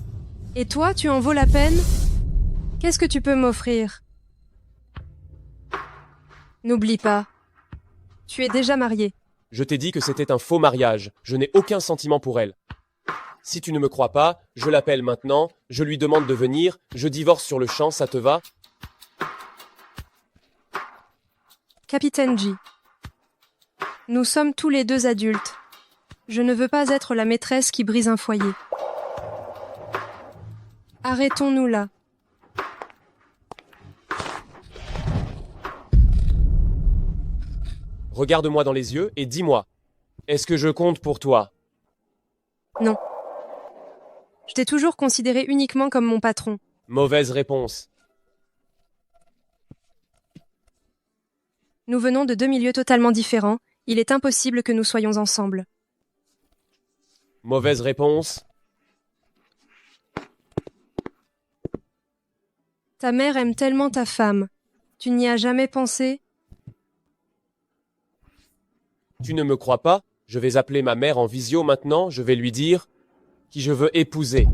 Et toi, tu en vaux la peine? Qu'est-ce que tu peux m'offrir? N'oublie pas. Tu es déjà marié. Je t'ai dit que c'était un faux mariage, je n'ai aucun sentiment pour elle. Si tu ne me crois pas, je l'appelle maintenant, je lui demande de venir, je divorce sur le champ, ça te va? Capitaine Ji. Nous sommes tous les deux adultes. Je ne veux pas être la maîtresse qui brise un foyer. Arrêtons-nous là. Regarde-moi dans les yeux et dis-moi, est-ce que je compte pour toi? Non. Je t'ai toujours considéré uniquement comme mon patron. Mauvaise réponse. Nous venons de 2 milieux totalement différents, il est impossible que nous soyons ensemble. Mauvaise réponse. Ta mère aime tellement ta femme. Tu n'y as jamais pensé? Tu ne me crois pas? Je vais appeler ma mère en visio maintenant, je vais lui dire qui je veux épouser.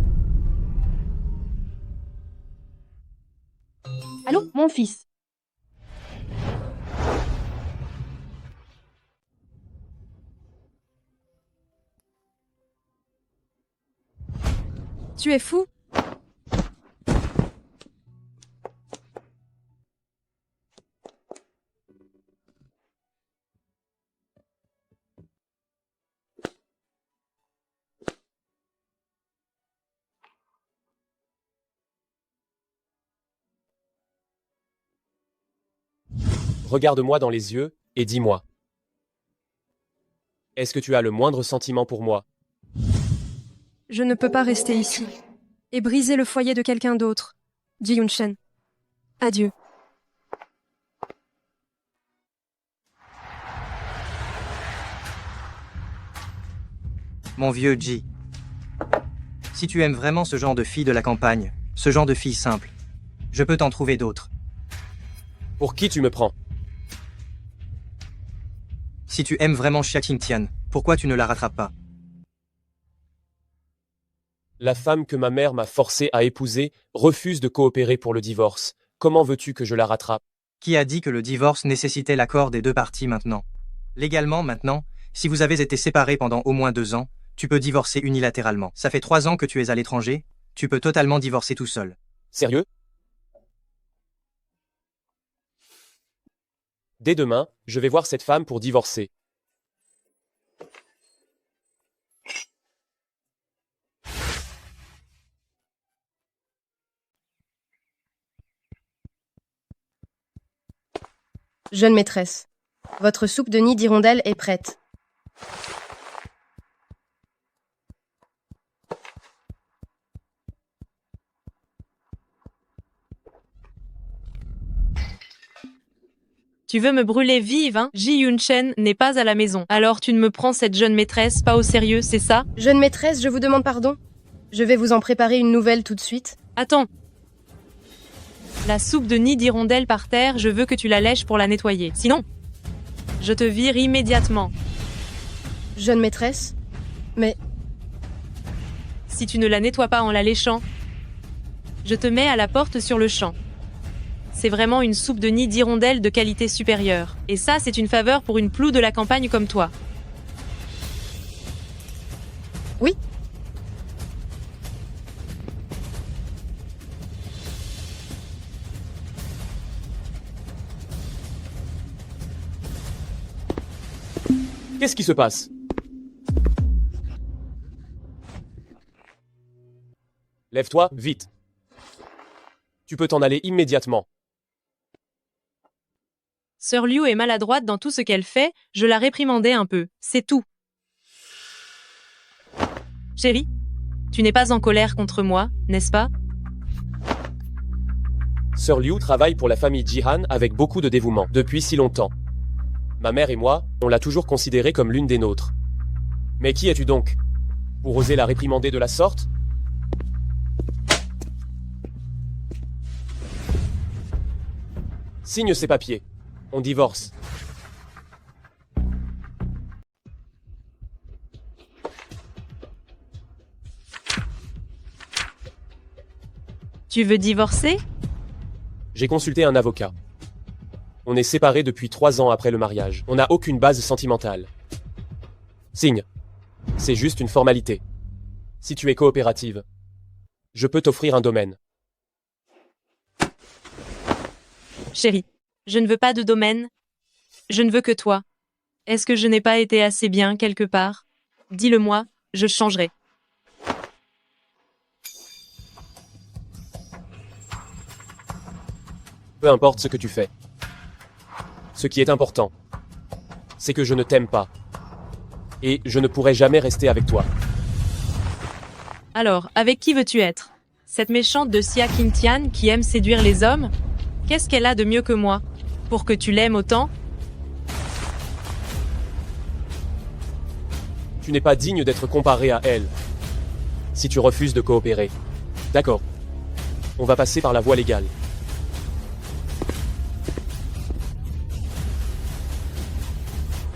Allô, mon fils. Tu es fou? Regarde-moi dans les yeux et dis-moi. Est-ce que tu as le moindre sentiment pour moi? Je ne peux pas rester ici et briser le foyer de quelqu'un d'autre. Ji Yunshen. Adieu. Mon vieux Ji. Si tu aimes vraiment ce genre de fille de la campagne, ce genre de fille simple, je peux t'en trouver d'autres. Pour qui tu me prends? Si tu aimes vraiment Xia Qingtian, pourquoi tu ne la rattrapes pas? La femme que ma mère m'a forcé à épouser refuse de coopérer pour le divorce. Comment veux-tu que je la rattrape? Qui a dit que le divorce nécessitait l'accord des deux parties maintenant? Légalement, maintenant, si vous avez été séparés pendant au moins 2 ans, tu peux divorcer unilatéralement. Ça fait 3 ans que tu es à l'étranger, tu peux totalement divorcer tout seul. Sérieux? Dès demain, je vais voir cette femme pour divorcer. Jeune maîtresse, votre soupe de nid d'hirondelle est prête. Tu veux me brûler vive, hein? Ji Yunshen n'est pas à la maison. Alors tu ne me prends cette jeune maîtresse pas au sérieux, c'est ça? Jeune maîtresse, je vous demande pardon. Je vais vous en préparer une nouvelle tout de suite. Attends. La soupe de nid d'hirondelle par terre, je veux que tu la lèches pour la nettoyer. Sinon, je te vire immédiatement. Jeune maîtresse? Mais... Si tu ne la nettoies pas en la léchant, je te mets à la porte sur le champ. C'est vraiment une soupe de nid d'hirondelle de qualité supérieure. Et ça, c'est une faveur pour une ploue de la campagne comme toi. Oui. Qu'est-ce qui se passe? Lève-toi, vite. Tu peux t'en aller immédiatement. Sœur Liu est maladroite dans tout ce qu'elle fait, je la réprimandais un peu, c'est tout. Chérie, tu n'es pas en colère contre moi, n'est-ce pas? Sœur Liu travaille pour la famille Jihan avec beaucoup de dévouement, depuis si longtemps. Ma mère et moi, on l'a toujours considérée comme l'une des nôtres. Mais qui es-tu donc? Pour oser la réprimander de la sorte? Signe ces papiers. On divorce. Tu veux divorcer? J'ai consulté un avocat. On est séparés depuis 3 ans après le mariage. On n'a aucune base sentimentale. Signe. C'est juste une formalité. Si tu es coopérative, je peux t'offrir un domaine. Chérie, je ne veux pas de domaine. Je ne veux que toi. Est-ce que je n'ai pas été assez bien quelque part? Dis-le-moi, je changerai. Peu importe ce que tu fais. Ce qui est important, c'est que je ne t'aime pas. Et je ne pourrai jamais rester avec toi. Alors, avec qui veux-tu être? Cette méchante de Xia Qingtian qui aime séduire les hommes? Qu'est-ce qu'elle a de mieux que moi? Pour que tu l'aimes autant? Tu n'es pas digne d'être comparé à elle. Si tu refuses de coopérer. D'accord. On va passer par la voie légale.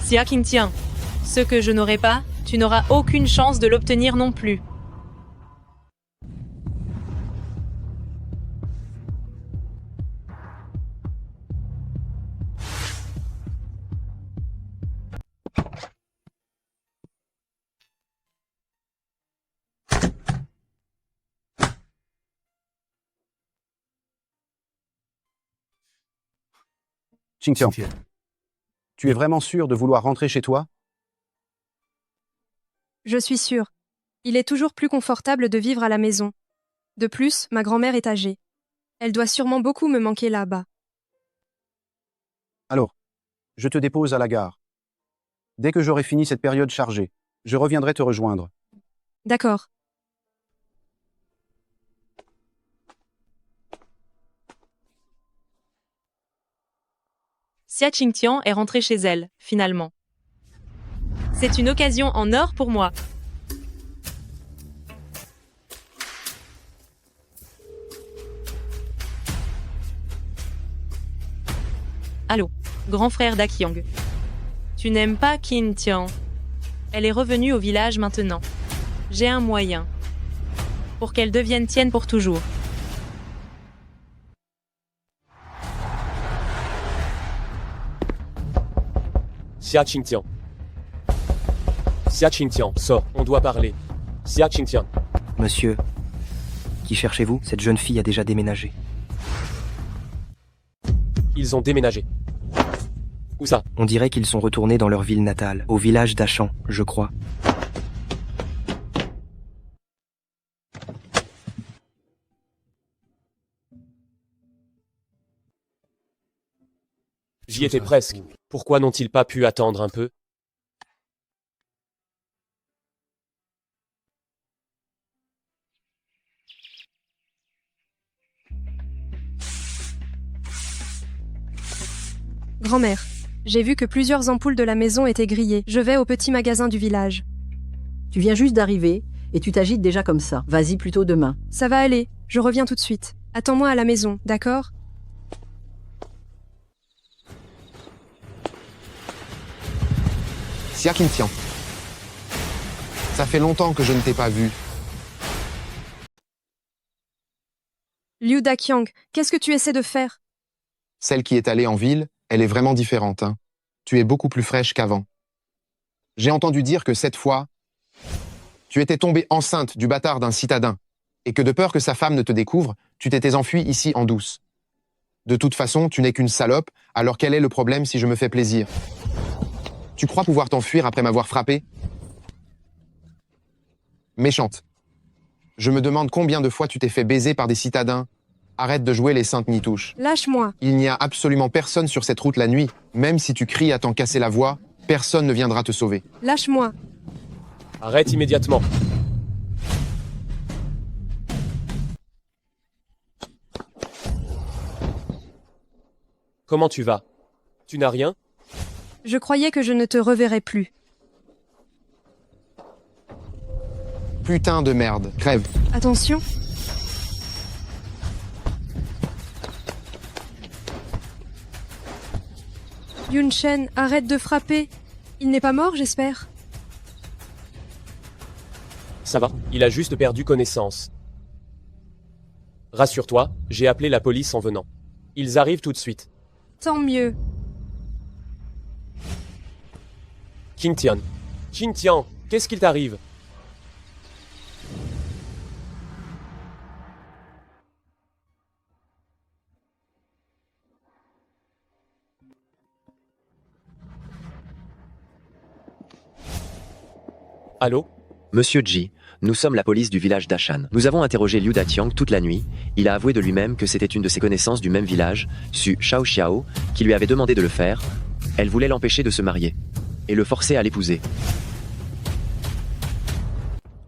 Xia Qingtian, ce que je n'aurai pas, tu n'auras aucune chance de l'obtenir non plus. Qingtian, tu es vraiment sûr de vouloir rentrer chez toi? Je suis sûre. Il est toujours plus confortable de vivre à la maison. De plus, ma grand-mère est âgée. Elle doit sûrement beaucoup me manquer là-bas. Alors, je te dépose à la gare. Dès que j'aurai fini cette période chargée, je reviendrai te rejoindre. D'accord. Xia Qingtian est rentrée chez elle, finalement. C'est une occasion en or pour moi. Allô, grand frère d'Akyong. Tu n'aimes pas Qingtian. Elle est revenue au village maintenant. J'ai un moyen. Pour qu'elle devienne tienne pour toujours. Xia Qingtian. Xia Qingtian, sors, on doit parler. Xia Qingtian. Monsieur, qui cherchez-vous? Cette jeune fille a déjà déménagé. Ils ont déménagé. Où ça? On dirait qu'ils sont retournés dans leur ville natale, au village d'Achan, je crois. J'y étais presque. Pourquoi n'ont-ils pas pu attendre un peu? Grand-mère, j'ai vu que plusieurs ampoules de la maison étaient grillées. Je vais au petit magasin du village. Tu viens juste d'arriver et tu t'agites déjà comme ça. Vas-y plutôt demain. Ça va aller, je reviens tout de suite. Attends-moi à la maison, d'accord? Xia Qingtian. Ça fait longtemps que je ne t'ai pas vu. Liu Daqiang, qu'est-ce que tu essaies de faire? Celle qui est allée en ville, elle est vraiment différente, hein. Tu es beaucoup plus fraîche qu'avant. J'ai entendu dire que cette fois, tu étais tombée enceinte du bâtard d'un citadin, et que de peur que sa femme ne te découvre, tu t'étais enfuie ici en douce. De toute façon, tu n'es qu'une salope, alors quel est le problème si je me fais plaisir? Tu crois pouvoir t'enfuir après m'avoir frappé? Méchante. Je me demande combien de fois tu t'es fait baiser par des citadins. Arrête de jouer les saintes nitouches. Lâche-moi. Il n'y a absolument personne sur cette route la nuit. Même si tu cries à t'en casser la voix, personne ne viendra te sauver. Lâche-moi. Arrête immédiatement. Comment tu vas? Tu n'as rien? Je croyais que je ne te reverrais plus. Putain de merde, crève. Attention. Yun Shen, arrête de frapper. Il n'est pas mort, j'espère. Ça va, il a juste perdu connaissance. Rassure-toi, j'ai appelé la police en venant. Ils arrivent tout de suite. Tant mieux. Qingtian. Qingtian, qu'est-ce qu'il t'arrive? Allô? Monsieur Ji, nous sommes la police du village d'Achan. Nous avons interrogé Liu Daqiang toute la nuit. Il a avoué de lui-même que c'était une de ses connaissances du même village, Su Xiao, qui lui avait demandé de le faire. Elle voulait l'empêcher de se marier et le forcer à l'épouser.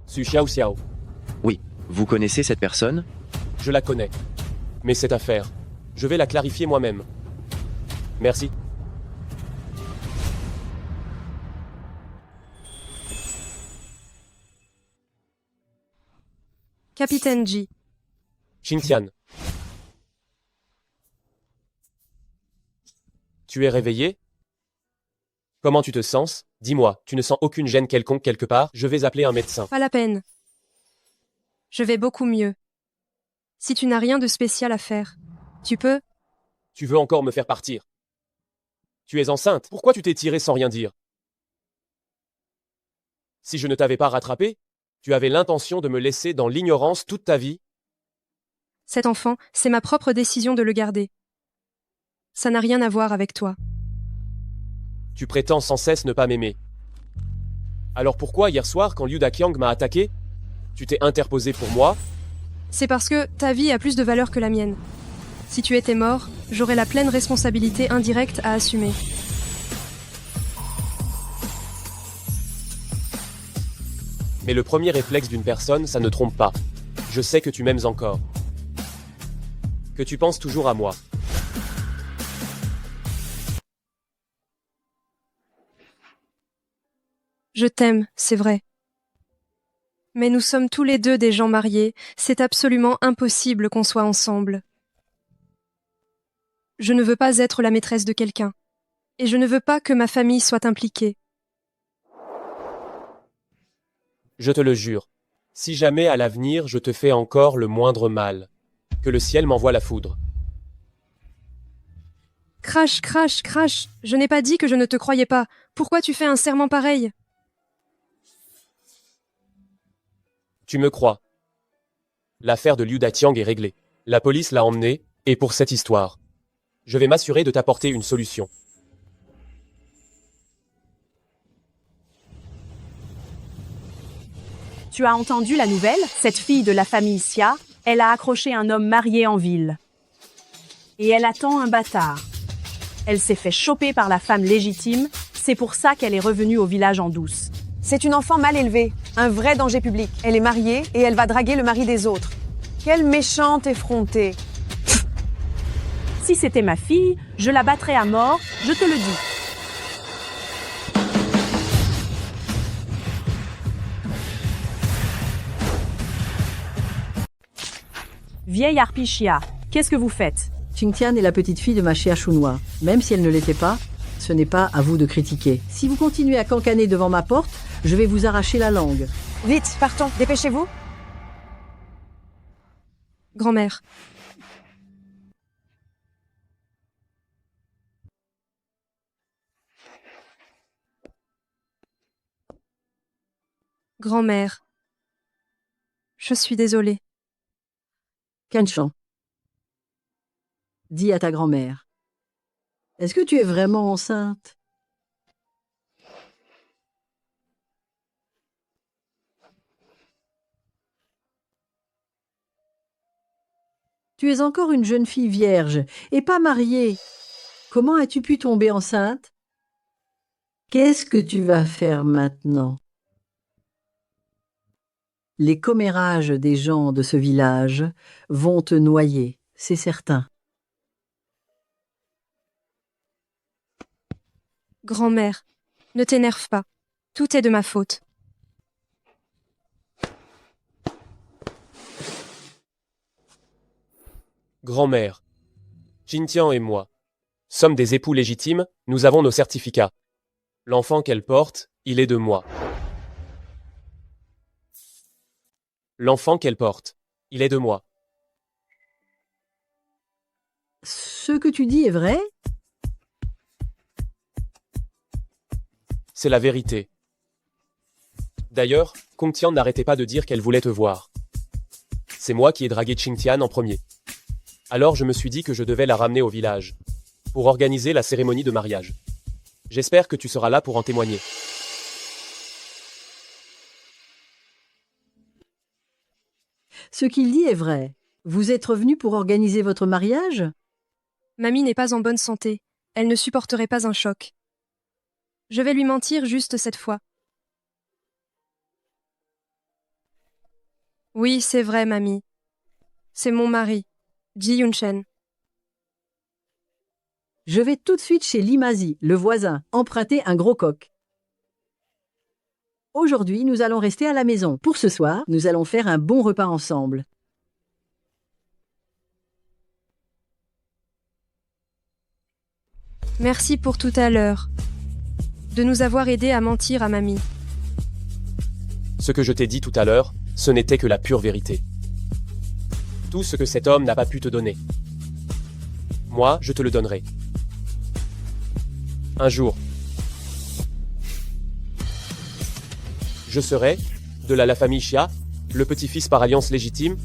Su Xiao. Oui, vous connaissez cette personne? Je la connais. Mais cette affaire, je vais la clarifier moi-même. Merci. Capitaine Ji. Xingtian. Tu es réveillé? Comment tu te sens? Dis-moi, tu ne sens aucune gêne quelconque quelque part? Je vais appeler un médecin. Pas la peine. Je vais beaucoup mieux. Si tu n'as rien de spécial à faire, tu peux? Tu veux encore me faire partir? Tu es enceinte? Pourquoi tu t'es tirée sans rien dire? Si je ne t'avais pas rattrapé, tu avais l'intention de me laisser dans l'ignorance toute ta vie? Cet enfant, c'est ma propre décision de le garder. Ça n'a rien à voir avec toi. Tu prétends sans cesse ne pas m'aimer. Alors pourquoi hier soir, quand Liu Daqiang m'a attaqué, tu t'es interposé pour moi? C'est parce que ta vie a plus de valeur que la mienne. Si tu étais mort, j'aurais la pleine responsabilité indirecte à assumer. Mais le premier réflexe d'une personne, ça ne trompe pas. Je sais que tu m'aimes encore. Que tu penses toujours à moi. Je t'aime, c'est vrai. Mais nous sommes tous les deux des gens mariés, c'est absolument impossible qu'on soit ensemble. Je ne veux pas être la maîtresse de quelqu'un. Et je ne veux pas que ma famille soit impliquée. Je te le jure. Si jamais à l'avenir je te fais encore le moindre mal, que le ciel m'envoie la foudre. Crash, crash, crash, je n'ai pas dit que je ne te croyais pas. Pourquoi tu fais un serment pareil? Tu me crois. L'affaire de Liu Daqiang est réglée. La police l'a emmené, et pour cette histoire, je vais m'assurer de t'apporter une solution. Tu as entendu la nouvelle? Cette fille de la famille Xia, elle a accroché un homme marié en ville. Et elle attend un bâtard. Elle s'est fait choper par la femme légitime, c'est pour ça qu'elle est revenue au village en douce. C'est une enfant mal élevée, un vrai danger public. Elle est mariée et elle va draguer le mari des autres. Quelle méchante effrontée. Si c'était ma fille, je la battrais à mort, je te le dis. Vieille harpie Xia, qu'est-ce que vous faites? Xingtian est la petite fille de ma Xia Chunhua. Même si elle ne l'était pas, ce n'est pas à vous de critiquer. Si vous continuez à cancaner devant ma porte, je vais vous arracher la langue. Vite, partons, dépêchez-vous. Grand-mère. Grand-mère. Je suis désolée. Kenchan. Dis à ta grand-mère. Est-ce que tu es vraiment enceinte? Tu es encore une jeune fille vierge et pas mariée. Comment as-tu pu tomber enceinte? Qu'est-ce que tu vas faire maintenant? Les commérages des gens de ce village vont te noyer, c'est certain. Grand-mère, ne t'énerve pas. Tout est de ma faute. Grand-mère, Xingtian et moi sommes des époux légitimes, nous avons nos certificats. L'enfant qu'elle porte, il est de moi. L'enfant qu'elle porte, il est de moi. Ce que tu dis est vrai? C'est la vérité. D'ailleurs, Kongtian n'arrêtait pas de dire qu'elle voulait te voir. C'est moi qui ai dragué Xingtian en premier. Alors je me suis dit que je devais la ramener au village, pour organiser la cérémonie de mariage. J'espère que tu seras là pour en témoigner. Ce qu'il dit est vrai. Vous êtes revenu pour organiser votre mariage? Mamie n'est pas en bonne santé. Elle ne supporterait pas un choc. Je vais lui mentir juste cette fois. Oui, c'est vrai, mamie. C'est mon mari, Ji Yunchen. Je vais tout de suite chez Limazi, le voisin, emprunter un gros coq. Aujourd'hui, nous allons rester à la maison. Pour ce soir, nous allons faire un bon repas ensemble. Merci pour tout à l'heure. De nous avoir aidés à mentir à mamie. Ce que je t'ai dit tout à l'heure, ce n'était que la pure vérité. Tout ce que cet homme n'a pas pu te donner. Moi, je te le donnerai. Un jour. Je serai, de la famille Xia, le petit-fils par alliance légitime.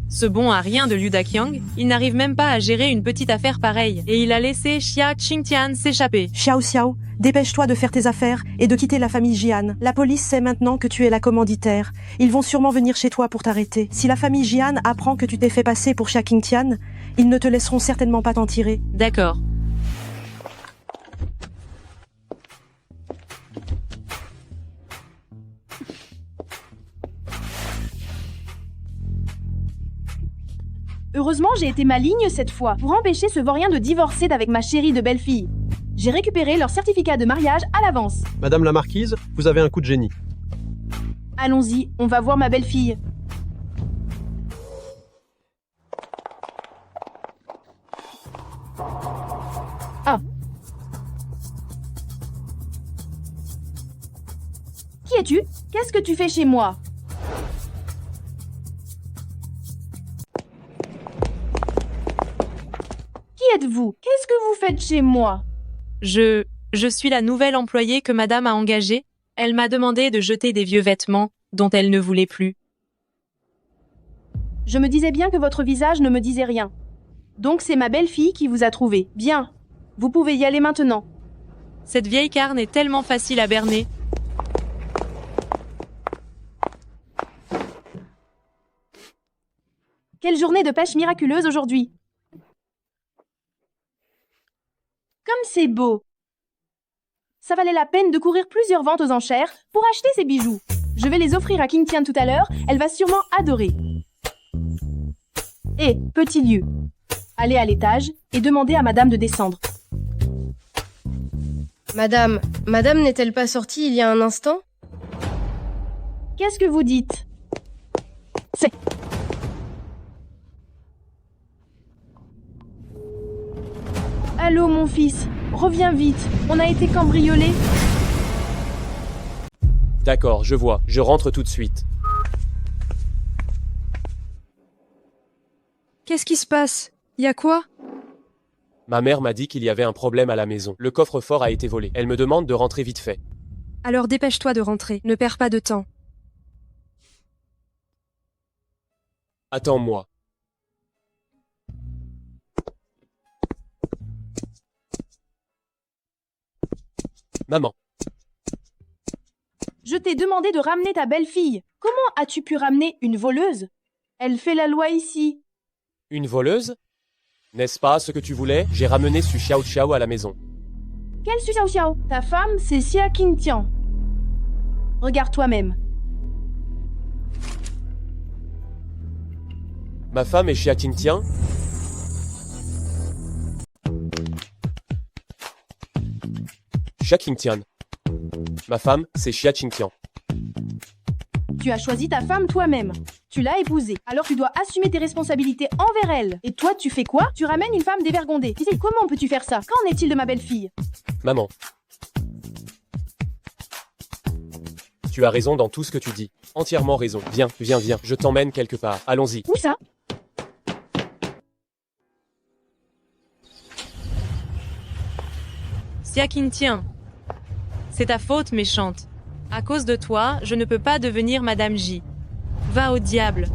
Ce bon a rien de Liu Daqiang, il n'arrive même pas à gérer une petite affaire pareille, et il a laissé Xia Qingtian s'échapper. Xiao Xiao, dépêche-toi de faire tes affaires et de quitter la famille Jian. La police sait maintenant que tu es la commanditaire. Ils vont sûrement venir chez toi pour t'arrêter. Si la famille Jian apprend que tu t'es fait passer pour Xia Qingtian, ils ne te laisseront certainement pas t'en tirer. D'accord. Heureusement, j'ai été maligne cette fois, pour empêcher ce vaurien de divorcer d'avec ma chérie de belle-fille. J'ai récupéré leur certificat de mariage à l'avance. Madame la marquise, vous avez un coup de génie. Allons-y, on va voir ma belle-fille. Ah. Qui es-tu? Qu'est-ce que tu fais chez moi? Qui êtes-vous? Qu'est-ce que vous faites chez moi? Je suis la nouvelle employée que madame a engagée. Elle m'a demandé de jeter des vieux vêtements dont elle ne voulait plus. Je me disais bien que votre visage ne me disait rien. Donc c'est ma belle-fille qui vous a trouvé. Bien. Vous pouvez y aller maintenant. Cette vieille carne est tellement facile à berner. Quelle journée de pêche miraculeuse aujourd'hui. Comme c'est beau. Ça valait la peine de courir plusieurs ventes aux enchères pour acheter ces bijoux. Je vais les offrir à Qingtian tout à l'heure, elle va sûrement adorer. Hé, petit lieu. Allez à l'étage et demandez à madame de descendre. Madame n'est-elle pas sortie il y a un instant? Qu'est-ce que vous dites? C'est... Allô, mon fils, reviens vite, on a été cambriolés. D'accord, je vois, je rentre tout de suite. Qu'est-ce qui se passe? Y a quoi? Ma mère m'a dit qu'il y avait un problème à la maison. Le coffre-fort a été volé. Elle me demande de rentrer vite fait. Alors dépêche-toi de rentrer, ne perds pas de temps. Attends-moi. Maman. Je t'ai demandé de ramener ta belle-fille. Comment as-tu pu ramener une voleuse? Elle fait la loi ici. Une voleuse? N'est-ce pas ce que tu voulais? J'ai ramené Su Xiao Xiao à la maison. Quelle Su Xiao Xiao? Ta femme, c'est Xia Qingtian. Regarde toi-même. Ma femme est Xia Qingtian? Xia Qingtian. Ma femme, c'est Xia Qingtian. Tu as choisi ta femme toi-même. Tu l'as épousée. Alors tu dois assumer tes responsabilités envers elle. Et toi, tu fais quoi? Tu ramènes une femme dévergondée. Comment peux-tu faire ça? Qu'en est-il de ma belle-fille? Maman. Tu as raison dans tout ce que tu dis. Entièrement raison. Viens, viens, viens. Je t'emmène quelque part. Allons-y. Où ça? Xia Qingtian. C'est ta faute, méchante. À cause de toi, je ne peux pas devenir Madame J. Va au diable.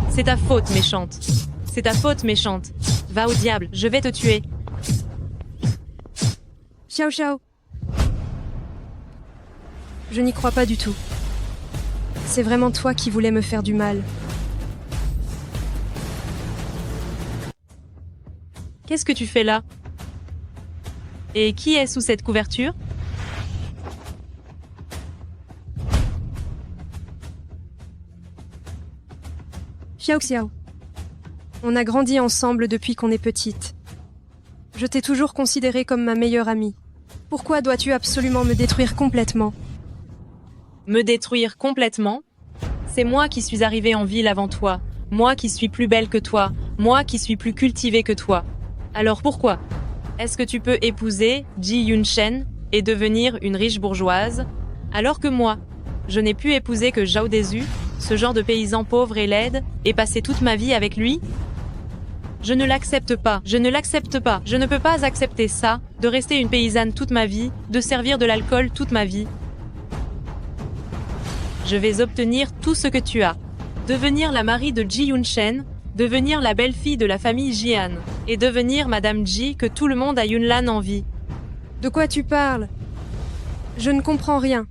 C'est ta faute, méchante. C'est ta faute, méchante. Va au diable, je vais te tuer. Xiao Xiao. Je n'y crois pas du tout. C'est vraiment toi qui voulais me faire du mal. Qu'est-ce que tu fais là? Et qui est sous cette couverture? Xiao Xiao. On a grandi ensemble depuis qu'on est petite. Je t'ai toujours considérée comme ma meilleure amie. Pourquoi dois-tu absolument me détruire complètement? Me détruire complètement? C'est moi qui suis arrivée en ville avant toi. Moi qui suis plus belle que toi. Moi qui suis plus cultivée que toi. Alors pourquoi? Est-ce que tu peux épouser Ji Yunshen et devenir une riche bourgeoise, alors que moi, je n'ai pu épouser que Zhao Dezu, ce genre de paysan pauvre et laide, et passer toute ma vie avec lui? Je ne l'accepte pas, je ne l'accepte pas, je ne peux pas accepter ça, de rester une paysanne toute ma vie, de servir de l'alcool toute ma vie. Je vais obtenir tout ce que tu as. Devenir la Marie de Ji Yunshen, devenir la belle-fille de la famille Jian, et devenir Madame Ji que tout le monde à Yunlan envie. De quoi tu parles? Je ne comprends rien.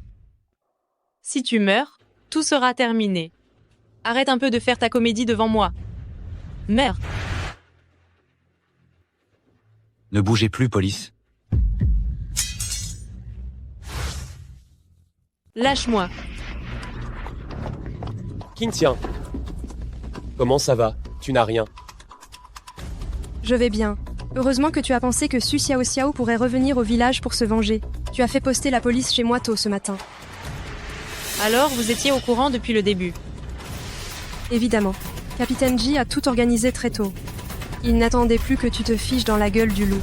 Si tu meurs, tout sera terminé. Arrête un peu de faire ta comédie devant moi. Meurs. Ne bougez plus, police. Lâche-moi. Qingtian. Comment ça va? Tu n'as rien. Je vais bien. Heureusement que tu as pensé que Su Xiao Xiao pourrait revenir au village pour se venger. Tu as fait poster la police chez moi tôt ce matin. Alors, vous étiez au courant depuis le début? Évidemment. Capitaine Ji a tout organisé très tôt. Il n'attendait plus que tu te fiches dans la gueule du loup.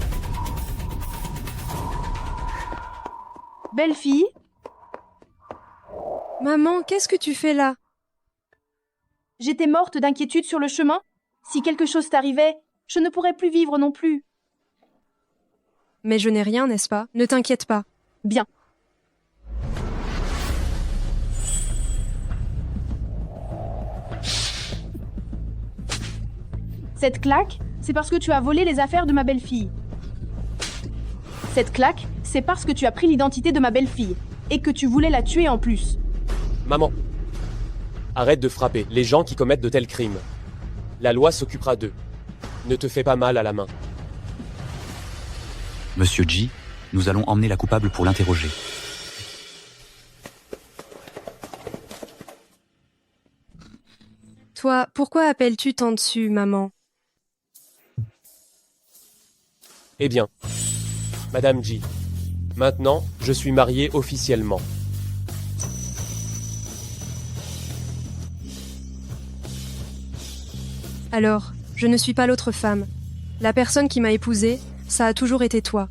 Belle fille? Maman, qu'est-ce que tu fais là? J'étais morte d'inquiétude sur le chemin. Si quelque chose t'arrivait, je ne pourrais plus vivre non plus. Mais je n'ai rien, n'est-ce pas? Ne t'inquiète pas. Bien. Cette claque, c'est parce que tu as volé les affaires de ma belle-fille. Cette claque, c'est parce que tu as pris l'identité de ma belle-fille, et que tu voulais la tuer en plus. Maman, arrête de frapper les gens qui commettent de tels crimes. La loi s'occupera d'eux. Ne te fais pas mal à la main. Monsieur Ji, nous allons emmener la coupable pour l'interroger. Toi, pourquoi appelles-tu tant dessus, maman? Eh bien, Madame Ji, maintenant, je suis marié officiellement. Alors, je ne suis pas l'autre femme. La personne qui m'a épousée, ça a toujours été toi.